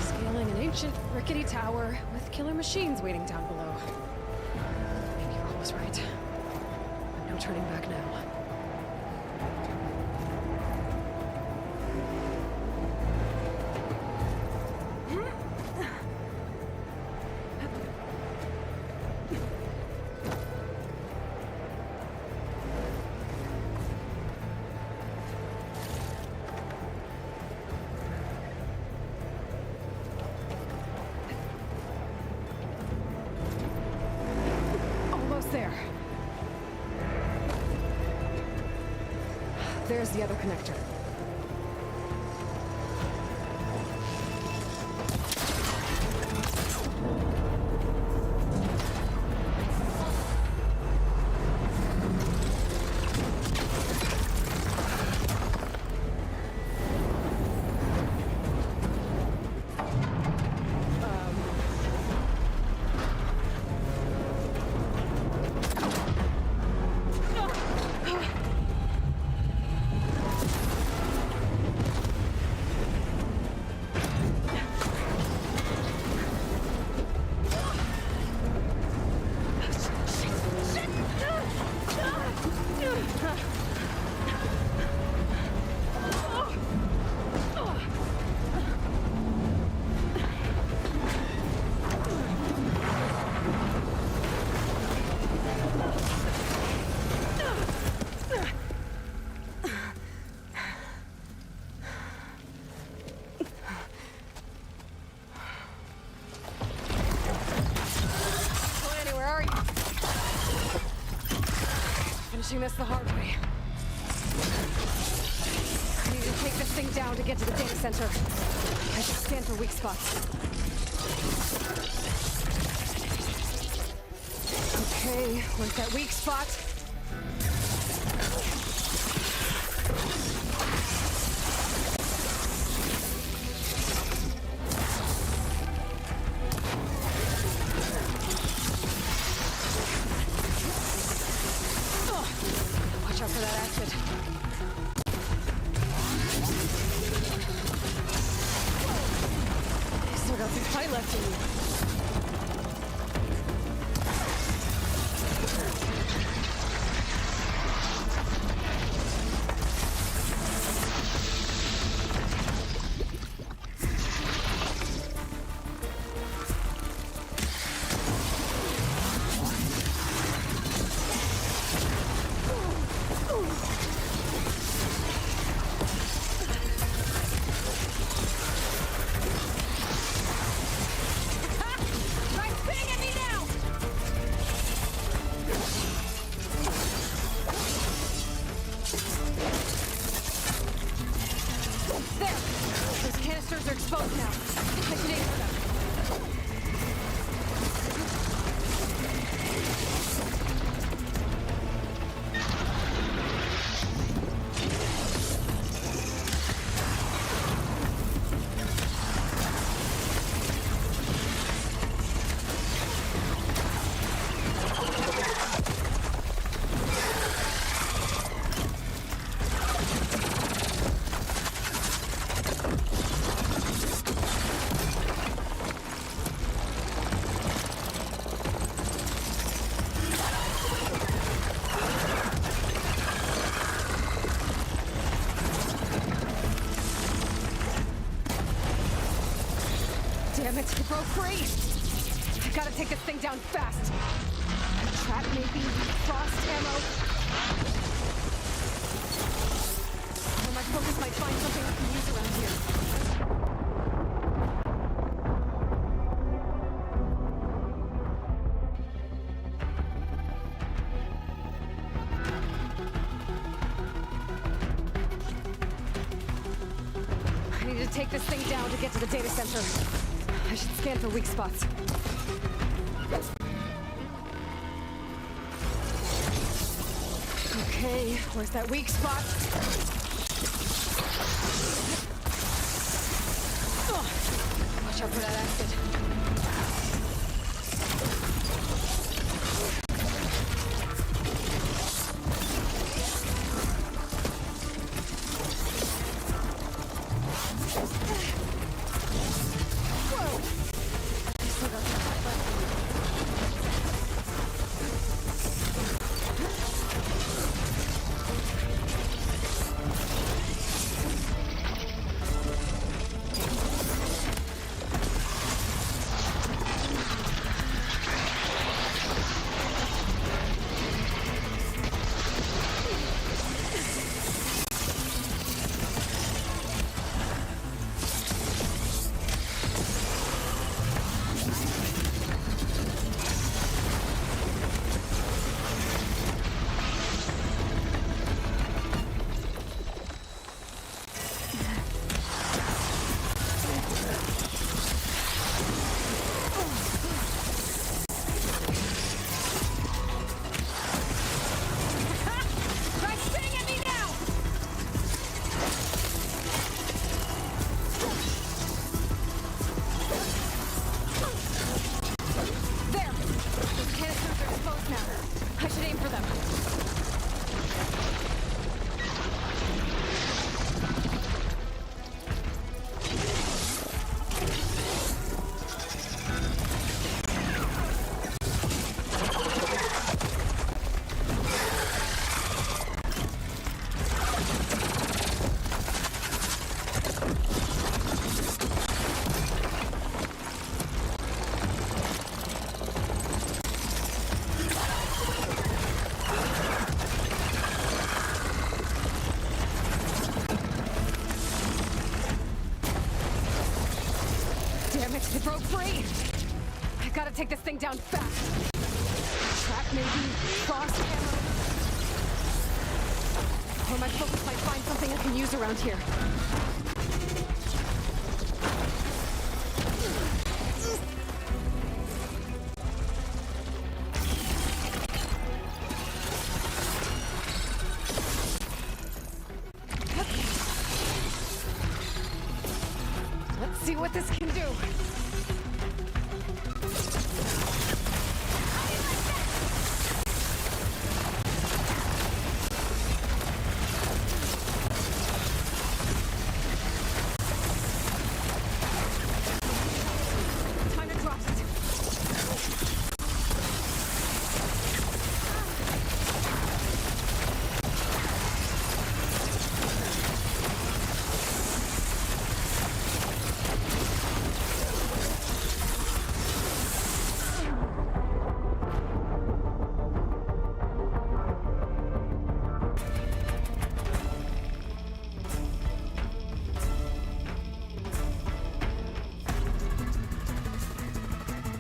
Scaling an ancient, rickety tower with killer machines waiting down below. Maybe you're always right. But no turning back now. There's the other connector. Finishing this the hard way. I need to take this thing down to get to the data center. I should scan for weak spots. Okay, where's that weak spot? Watch out for that acid. Still got some fight left in you. Canisters are exposed now. I should aim for them. Damn it, it broke free! I've gotta take this thing down fast! A trap, maybe? Frost ammo? Or my focus might find something I can use around here. I need to take this thing down to get to the data center. I should scan for weak spots. Okay, where's that weak spot? Oh, watch out for that acid. Damn it, it broke free! I gotta take this thing down fast. Trap maybe, frost ammo. Or my focus might find something I can use around here. Let's see what this can do. Time to drop it.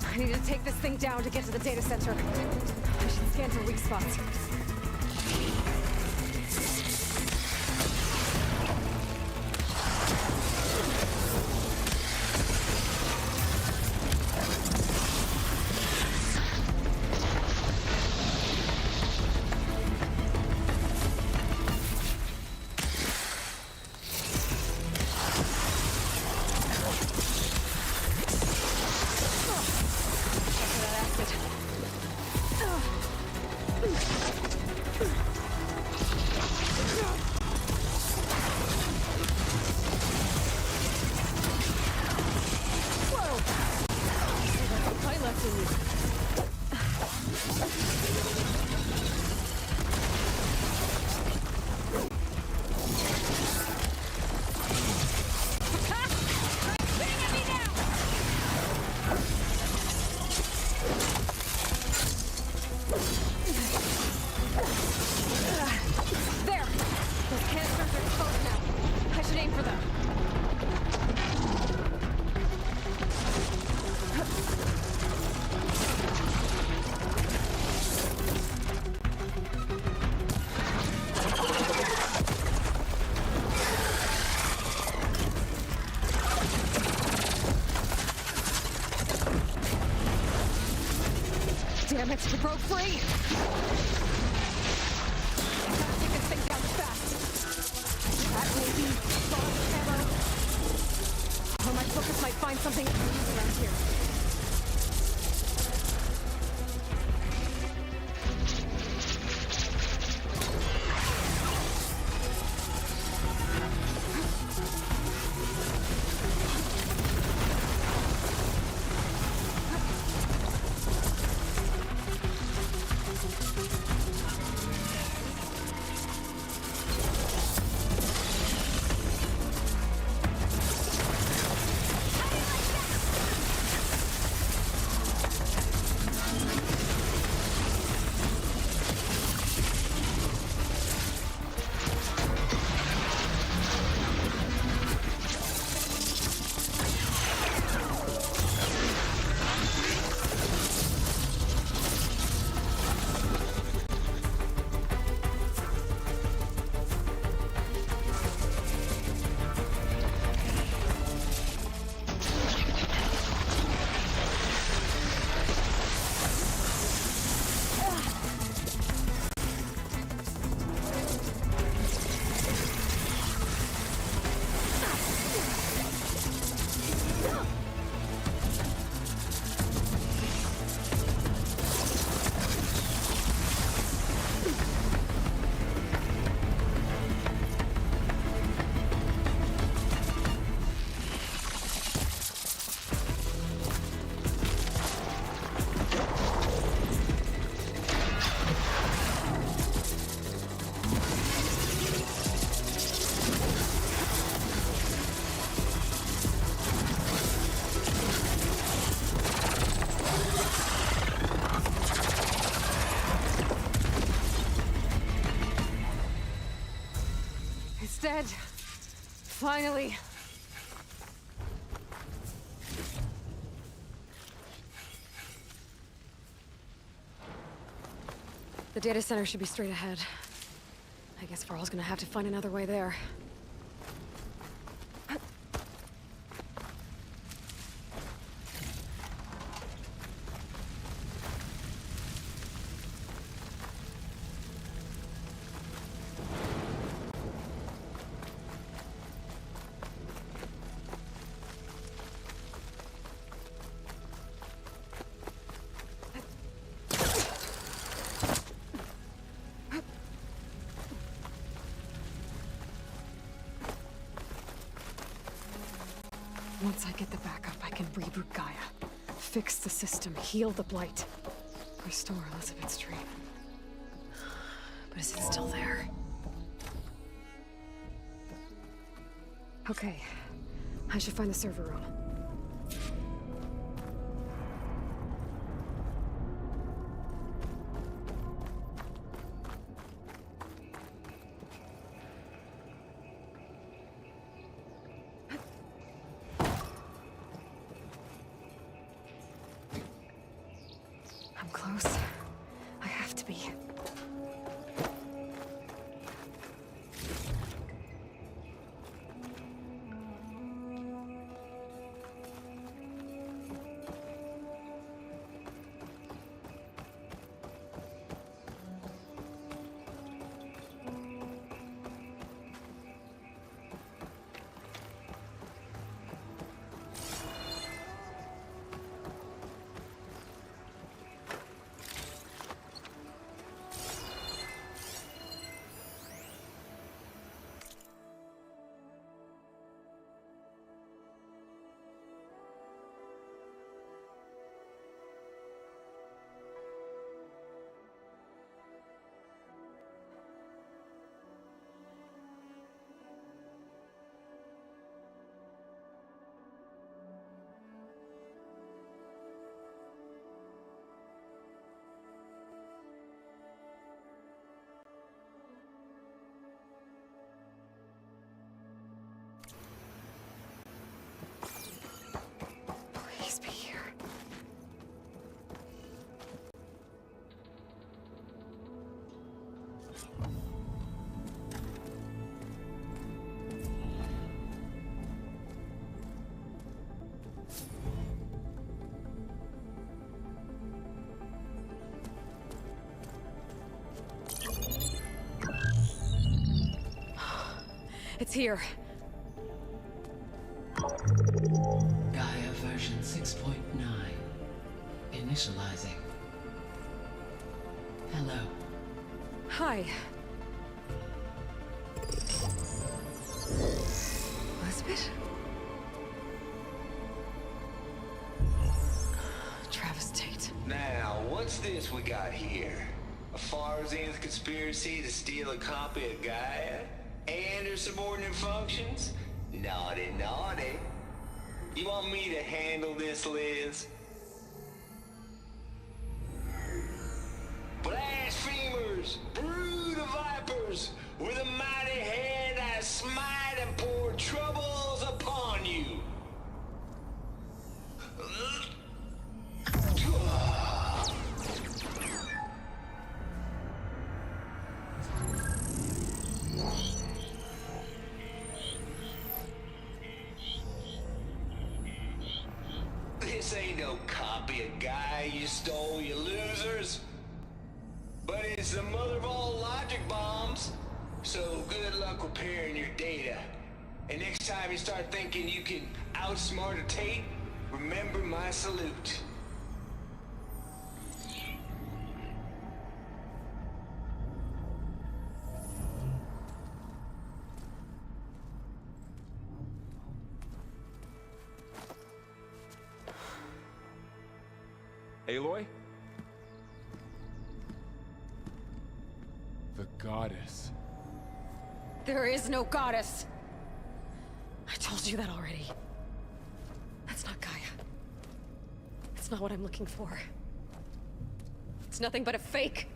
I need to take this thing down to get to the data center. I should scan for weak spots. Whoa! I left in you. There! Those canisters are exposed now. I should aim for them. Damn it, it broke free! I gotta take this thing down fast. That may be frost ammo. Or my focus might find something I can use around here. Dead. Finally. The data center should be straight ahead. I guess Varl's gonna have to find another way there. Once I get the backup, I can reboot Gaia. Fix the system, heal the Blight. Restore Elizabeth's dream. But is it still there? Okay. I should find the server room. I'm close. I have to be. Please be here. It's here. Gaia version 6.9. Initializing. Hello. Hi. Elizabeth? Travis Tate. Now, what's this we got here? A Farzian's conspiracy to steal a copy of Gaia? And her subordinate functions? Naughty, naughty. You want me to handle this, Liz? Blasphemers! Brood of vipers! With a mighty hand I smite and pour troubles upon you! This ain't no copy of Gaia you stole, you losers. But it's the mother of all logic bombs. So good luck repairing your data. And next time you start thinking you can outsmart a Tate, remember my salute. Aloy? The goddess. There is no goddess. I told you that already. That's not Gaia. It's not what I'm looking for. It's nothing but a fake.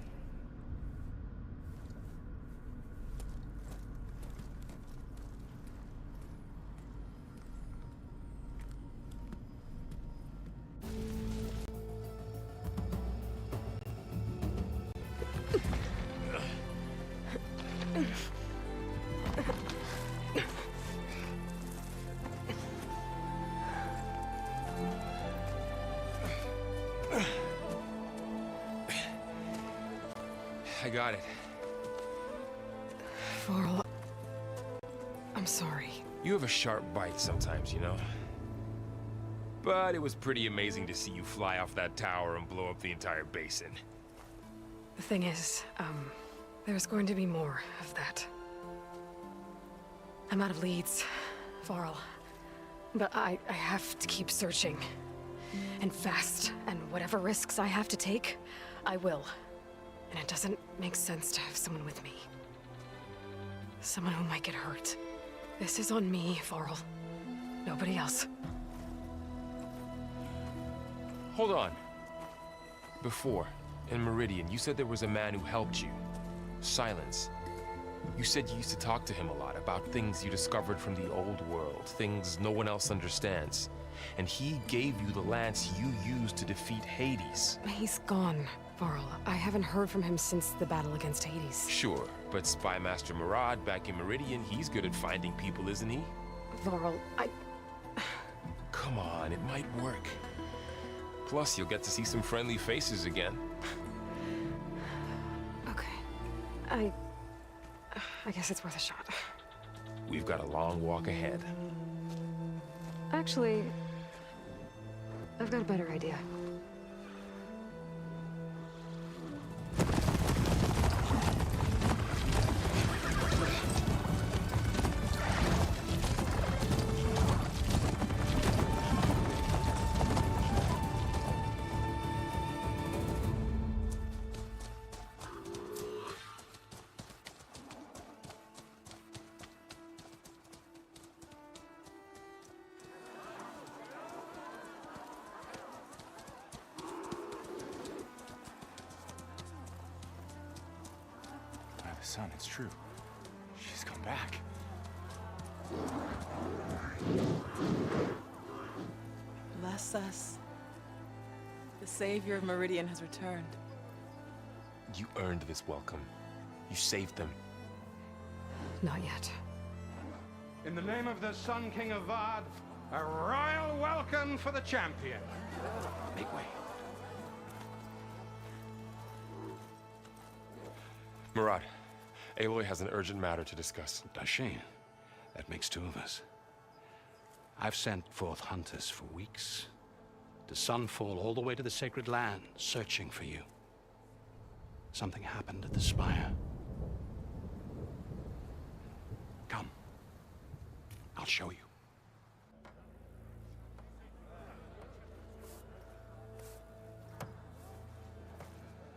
I got it. Varl, I'm sorry. You have a sharp bite sometimes, you know? But it was pretty amazing to see you fly off that tower and blow up the entire basin. The thing is, there's going to be more of that. I'm out of leads, Varl. But I have to keep searching. And fast, and whatever risks I have to take, I will. And it doesn't make sense to have someone with me. Someone who might get hurt. This is on me, Varl. Nobody else. Hold on. Before, in Meridian, you said there was a man who helped you. Silence. You said you used to talk to him a lot about things you discovered from the old world, things no one else understands. And he gave you the lance you used to defeat Hades. He's gone, Varl. I haven't heard from him since the battle against Hades. Sure, but Spy Master Murad back in Meridian, he's good at finding people, isn't he? Varl, Come on, it might work. Plus, you'll get to see some friendly faces again. Okay. I guess it's worth a shot. We've got a long walk ahead. Actually, I've got a better idea. Son, it's true. She's come back. Bless us. The savior of Meridian has returned. You earned this welcome. You saved them. Not yet. In the name of the Sun King of Vard, a royal welcome for the champion. Make way. Murad, Aloy has an urgent matter to discuss. Does she? That makes two of us. I've sent forth hunters for weeks, to Sunfall all the way to the Sacred Land, searching for you. Something happened at the Spire. Come. I'll show you.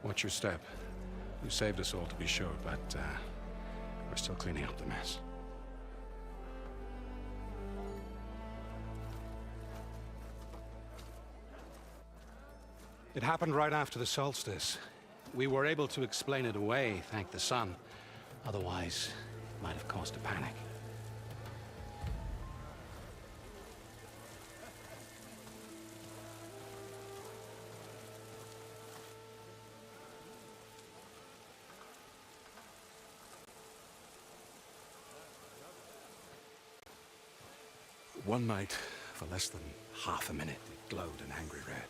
Watch your step. You saved us all, to be sure, but we're still cleaning up the mess. It happened right after the solstice. We were able to explain it away, thank the sun. Otherwise, it might have caused a panic. One night, for less than half a minute, it glowed an angry red.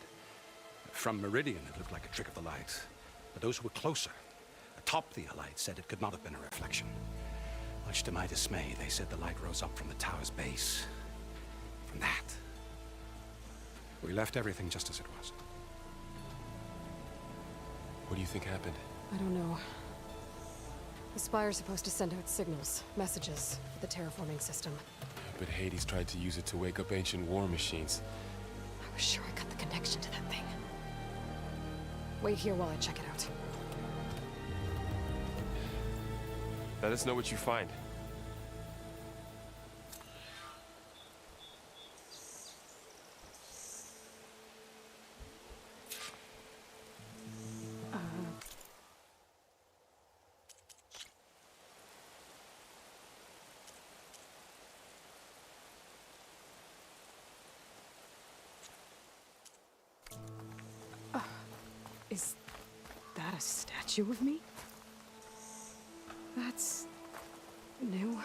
From Meridian, it looked like a trick of the light. But those who were closer, atop the light, said it could not have been a reflection. Much to my dismay, they said the light rose up from the tower's base. From that, we left everything just as it was. What do you think happened? I don't know. The Spire's supposed to send out signals, messages, for the terraforming system. But Hades tried to use it to wake up ancient war machines. I was sure I got the connection to that thing. Wait here while I check it out. Let us know what you find. Is that a statue of me? That's new.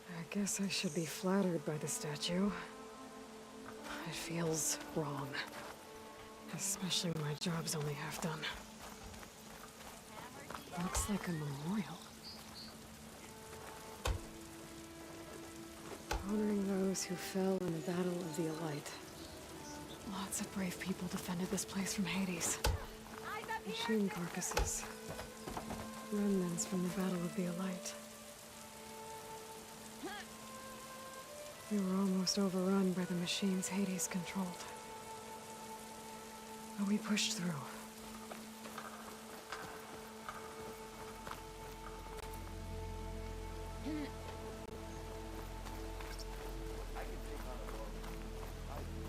I guess I should be flattered by the statue. It feels wrong. Especially when my job's only half done. Looks like a memorial. Honoring those who fell in the Battle of the Elite. Lots of brave people defended this place from Hades. Machine carcasses. Remnants from the Battle of the Elite. We were almost overrun by the machines Hades controlled. But we pushed through.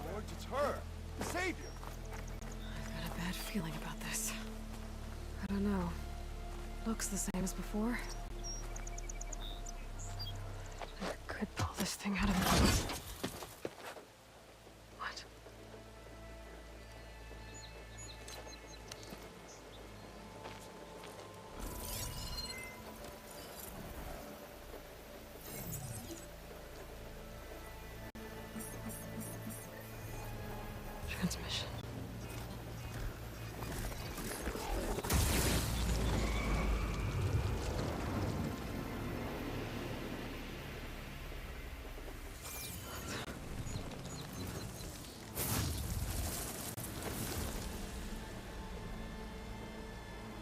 George, it's her! The Savior! I've got a bad feeling about this. I don't know. Looks the same as before. I could pull this thing out of me. What? Transmission.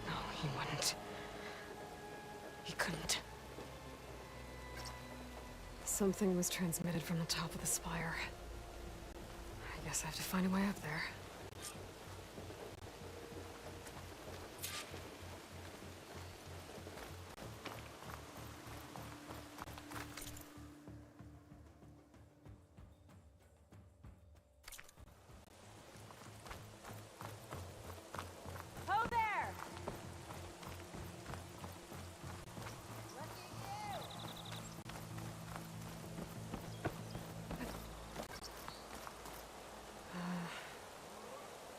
No, he wouldn't. He couldn't. Something was transmitted from the top of the spire. I guess I have to find a way up there. Ho there!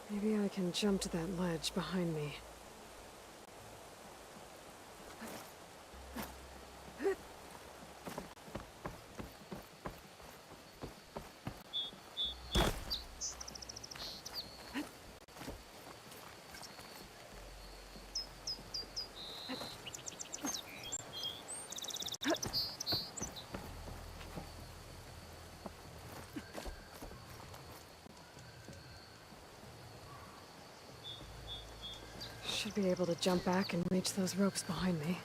Maybe I can jump to that ledge behind me. Should be able to jump back and reach those ropes behind me.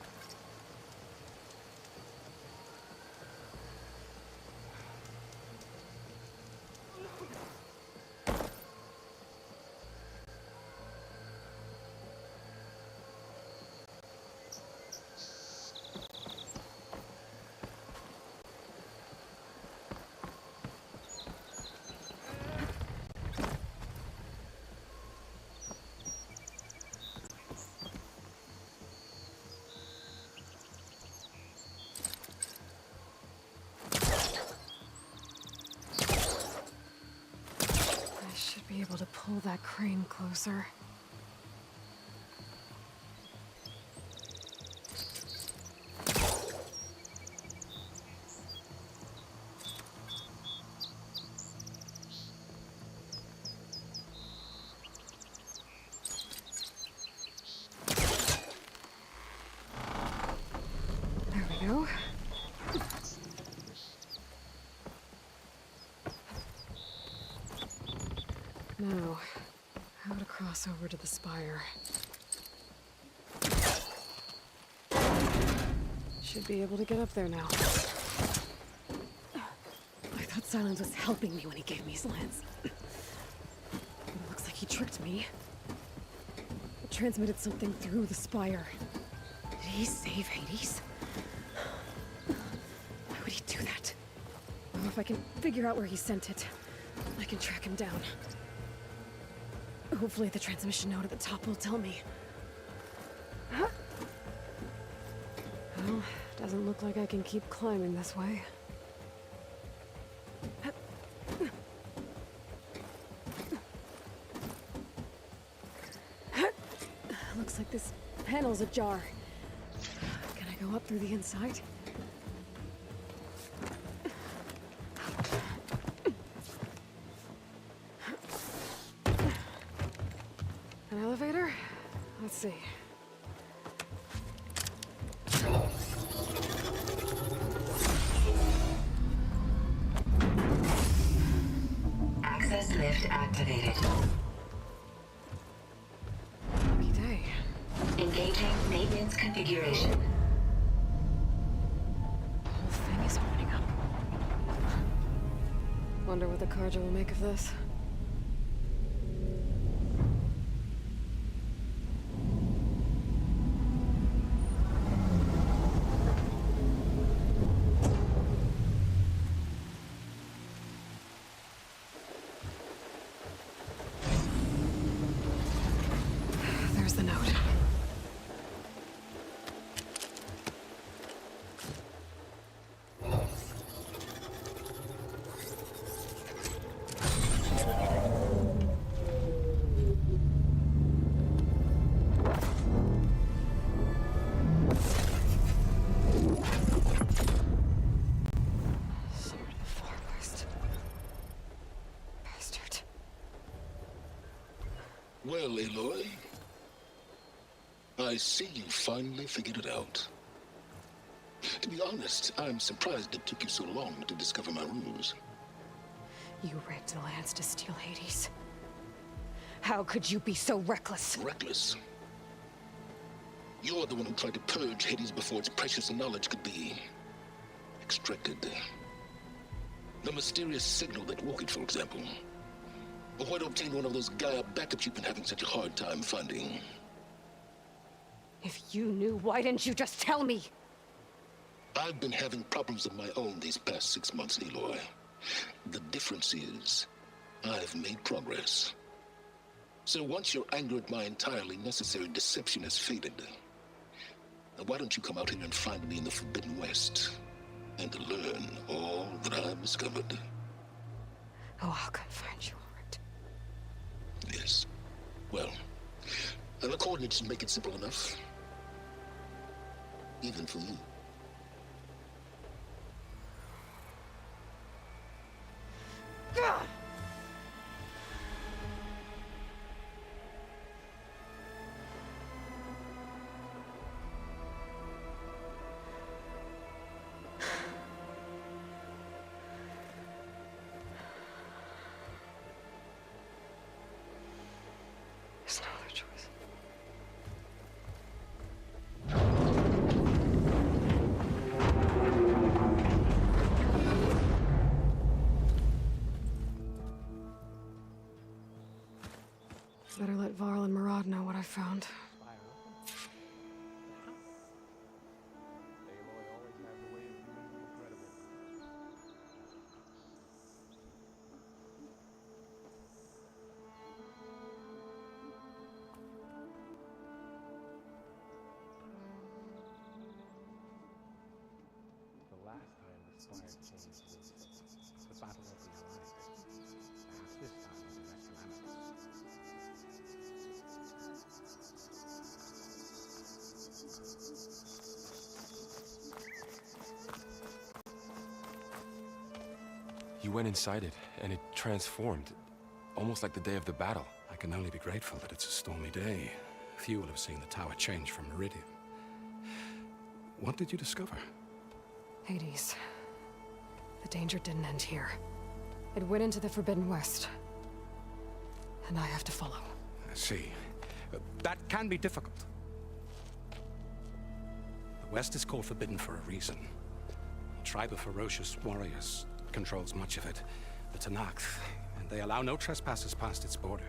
I should be able to pull that crane closer. There we go. Now, how to cross over to the spire. Should be able to get up there now. I thought Silence was helping me when he gave me his lance. It looks like he tricked me. It transmitted something through the spire. Did he save Hades? Why would he do that? Well, if I can figure out where he sent it, I can track him down. Hopefully the transmission node at the top will tell me. Well, doesn't look like I can keep climbing this way. Looks like this panel's ajar. Can I go up through the inside? An elevator? Let's see. Access lift activated. Lucky day. Engaging maintenance configuration. The whole thing is opening up. Wonder what the Carja will make of this. There's the note. Sword of the Far West. Bastard. Well, Aloy, I see you finally figured it out. To be honest, I'm surprised it took you so long to discover my ruse. You rigged the lands to steal Hades. How could you be so reckless? Reckless? You're the one who tried to purge Hades before its precious knowledge could be extracted. The mysterious signal that woke it, for example. Or why to obtain one of those Gaia backups you've been having such a hard time finding. If you knew, why didn't you just tell me? I've been having problems of my own these past 6 months, Aloy. The difference is, I've made progress. So once your anger at my entirely necessary deception has faded, now why don't you come out here and find me in the Forbidden West, and learn all that I've discovered? Oh, I'll come find you, all right. Yes. Well, the coordinates make it simple enough. Even for you. Gah! There's no other choice. Better let Varl and Murad know what I found. The last time the Spire changed was the Battle of the Alliance. Perhaps this time will be less calamitous. You went inside it, and it transformed, almost like the day of the battle. I can only be grateful that it's a stormy day. Few will have seen the tower change from Meridian. What did you discover? Hades. The danger didn't end here. It went into the Forbidden West. And I have to follow. I see. That can be difficult. The West is called Forbidden for a reason. A tribe of ferocious warriors controls much of it. The Tenakth, and they allow no trespassers past its border.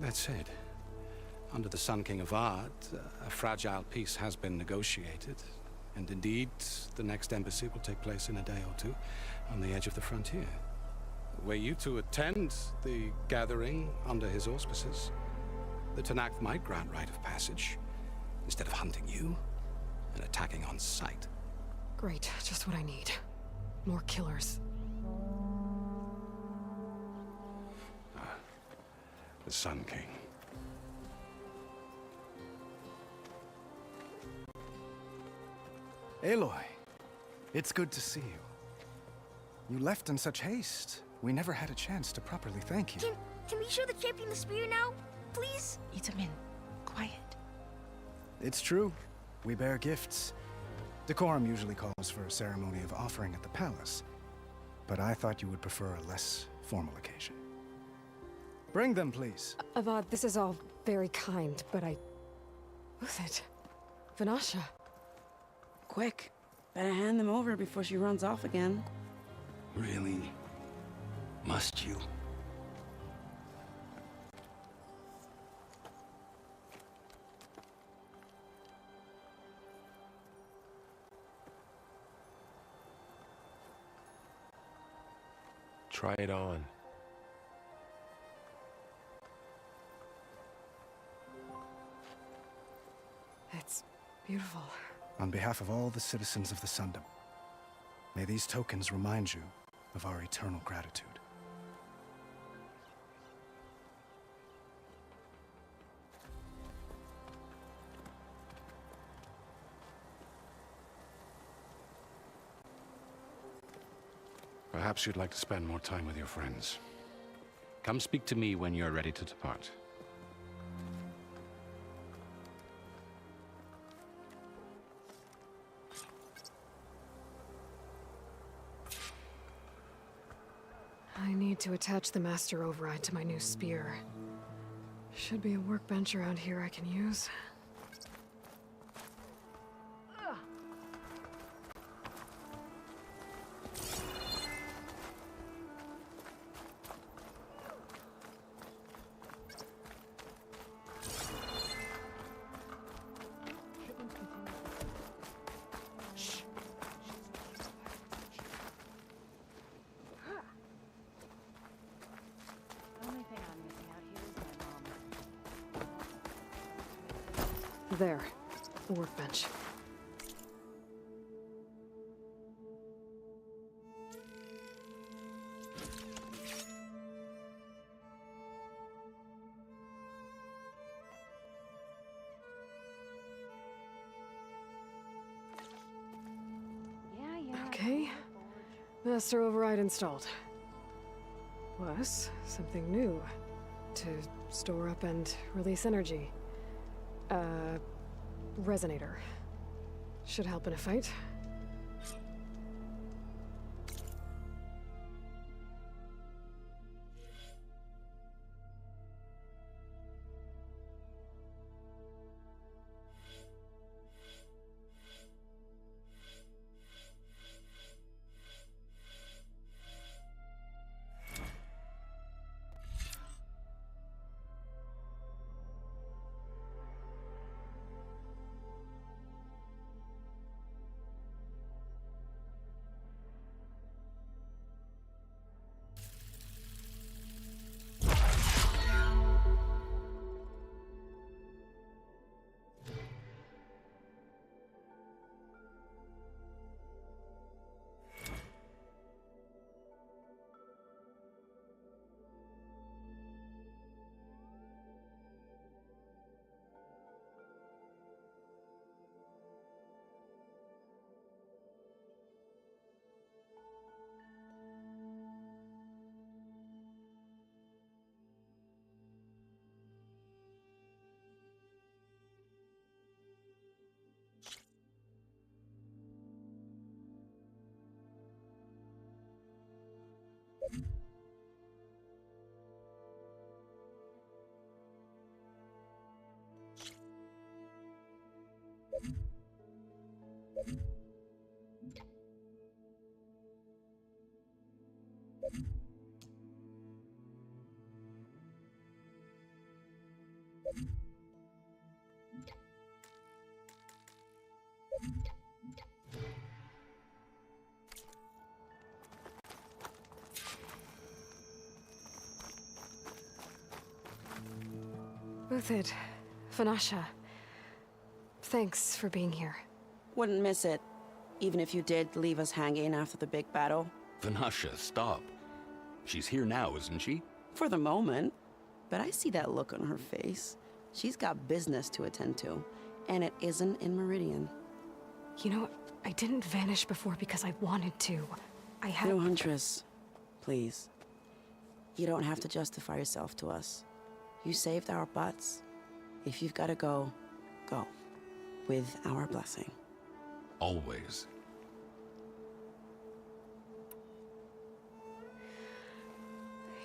That said, under the Sun King of Ard, a fragile peace has been negotiated. And indeed, the next embassy will take place in a day or two on the edge of the frontier. Were you to attend the gathering under his auspices, the Tenakth might grant right of passage, instead of hunting you and attacking on sight. Great, just what I need. More killers. The Sun King. Aloy, it's good to see you. You left in such haste. We never had a chance to properly thank you. Can we show the champion the spear now? please? Itamin, quiet. It's true. We bear gifts. Decorum usually calls for a ceremony of offering at the palace, but I thought you would prefer a less formal occasion. Bring them, please. Avad, this is all very kind, but Who's it? Vanasha. Quick. Better hand them over before she runs off again. Really? Must you? Try it on. It's beautiful. On behalf of all the citizens of the Sundom, may these tokens remind you of our eternal gratitude. Perhaps you'd like to spend more time with your friends. Come speak to me when you're ready to depart. I need to attach the master override to my new spear. Should be a workbench around here I can use. There. A workbench. Okay. Master override installed. Plus, something new. To store up and release energy. Resonator. Should help in a fight. Uthid, Vanasha, thanks for being here. Wouldn't miss it, even if you did leave us hanging after the big battle. Vanasha, stop. She's here now, isn't she? For the moment. But I see that look on her face. She's got business to attend to, and it isn't in Meridian. You know, I didn't vanish before because I wanted to. I had— No, Huntress. Please. You don't have to justify yourself to us. You saved our butts. If you've got to go, go. With our blessing. Always.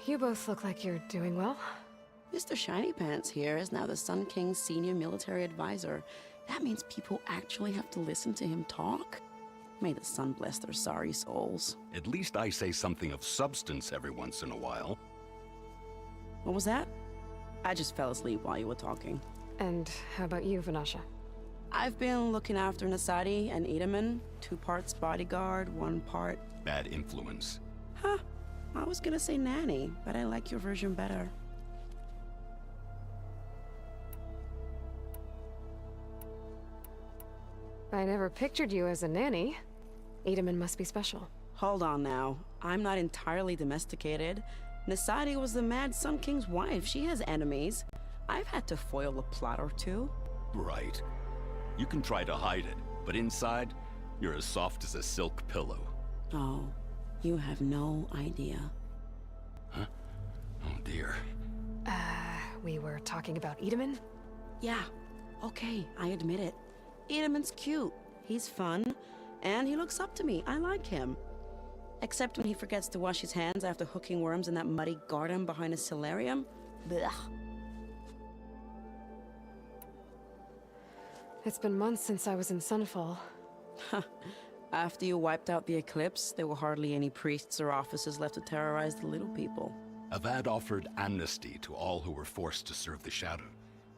You both look like you're doing well. Mr. Shiny Pants here is now the Sun King's senior military advisor. That means people actually have to listen to him talk? May the sun bless their sorry souls. At least I say something of substance every once in a while. What was that? I just fell asleep while you were talking. And how about you, Vanasha? I've been looking after Nasadi and Edaman. 2 parts bodyguard, 1 part... Bad influence. Huh. I was gonna say nanny, but I like your version better. I never pictured you as a nanny. Edaman must be special. Hold on now. I'm not entirely domesticated. Nasadi was the Mad Sun King's wife. She has enemies. I've had to foil a plot or 2. Right. You can try to hide it, but inside, you're as soft as a silk pillow. Oh, you have no idea. Huh? Oh dear. We were talking about Edaman? Yeah, okay, I admit it. Edaman's cute. He's fun, and he looks up to me. I like him. Except when he forgets to wash his hands after hooking worms in that muddy garden behind a solarium. Blech. It's been months since I was in Sunfall. After you wiped out the eclipse, there were hardly any priests or officers left to terrorize the little people. Avad offered amnesty to all who were forced to serve the Shadow,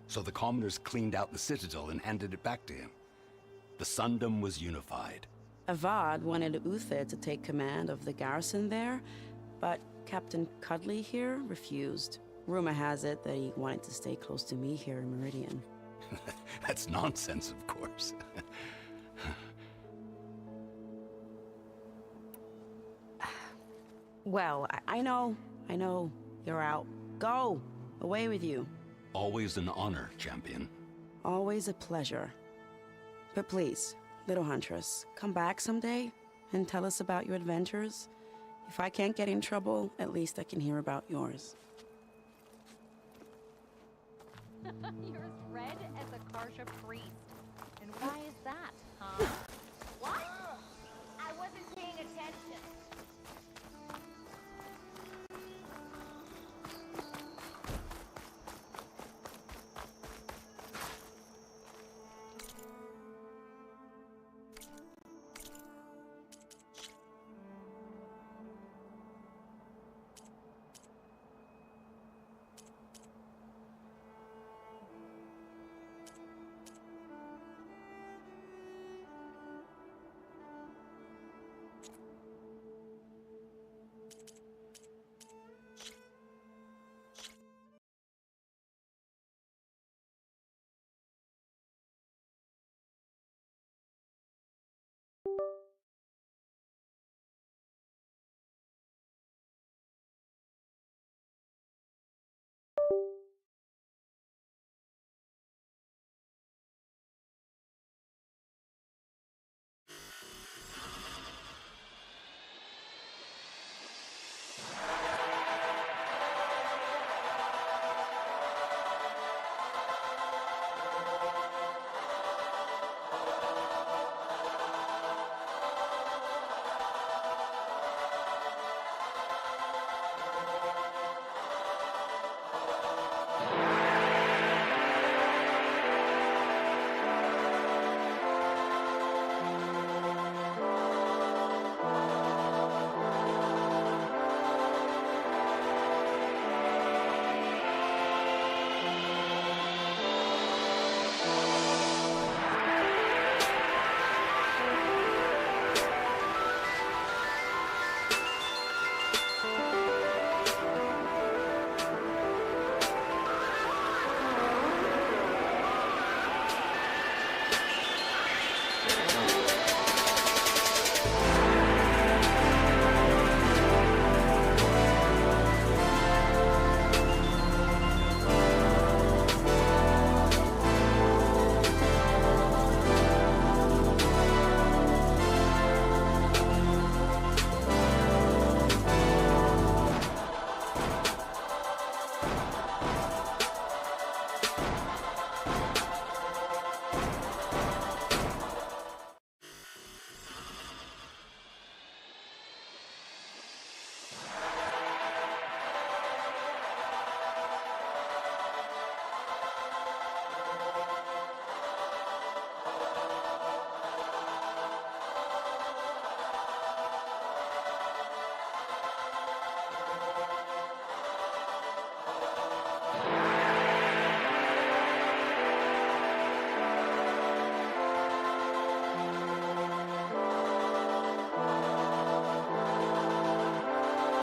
so the commoners cleaned out the citadel and handed it back to him. The Sundom was unified. Avad wanted Uther to take command of the garrison there, but Captain Cudley here refused. Rumor has it that he wanted to stay close to me here in Meridian. That's nonsense, of course. Well, I know. You're out. Go! Away with you. Always an honor, champion. Always a pleasure. But please, little huntress, come back someday and tell us about your adventures. If I can't get in trouble, at least I can hear about yours. You're as red as a Karsha priest. And why is that, huh?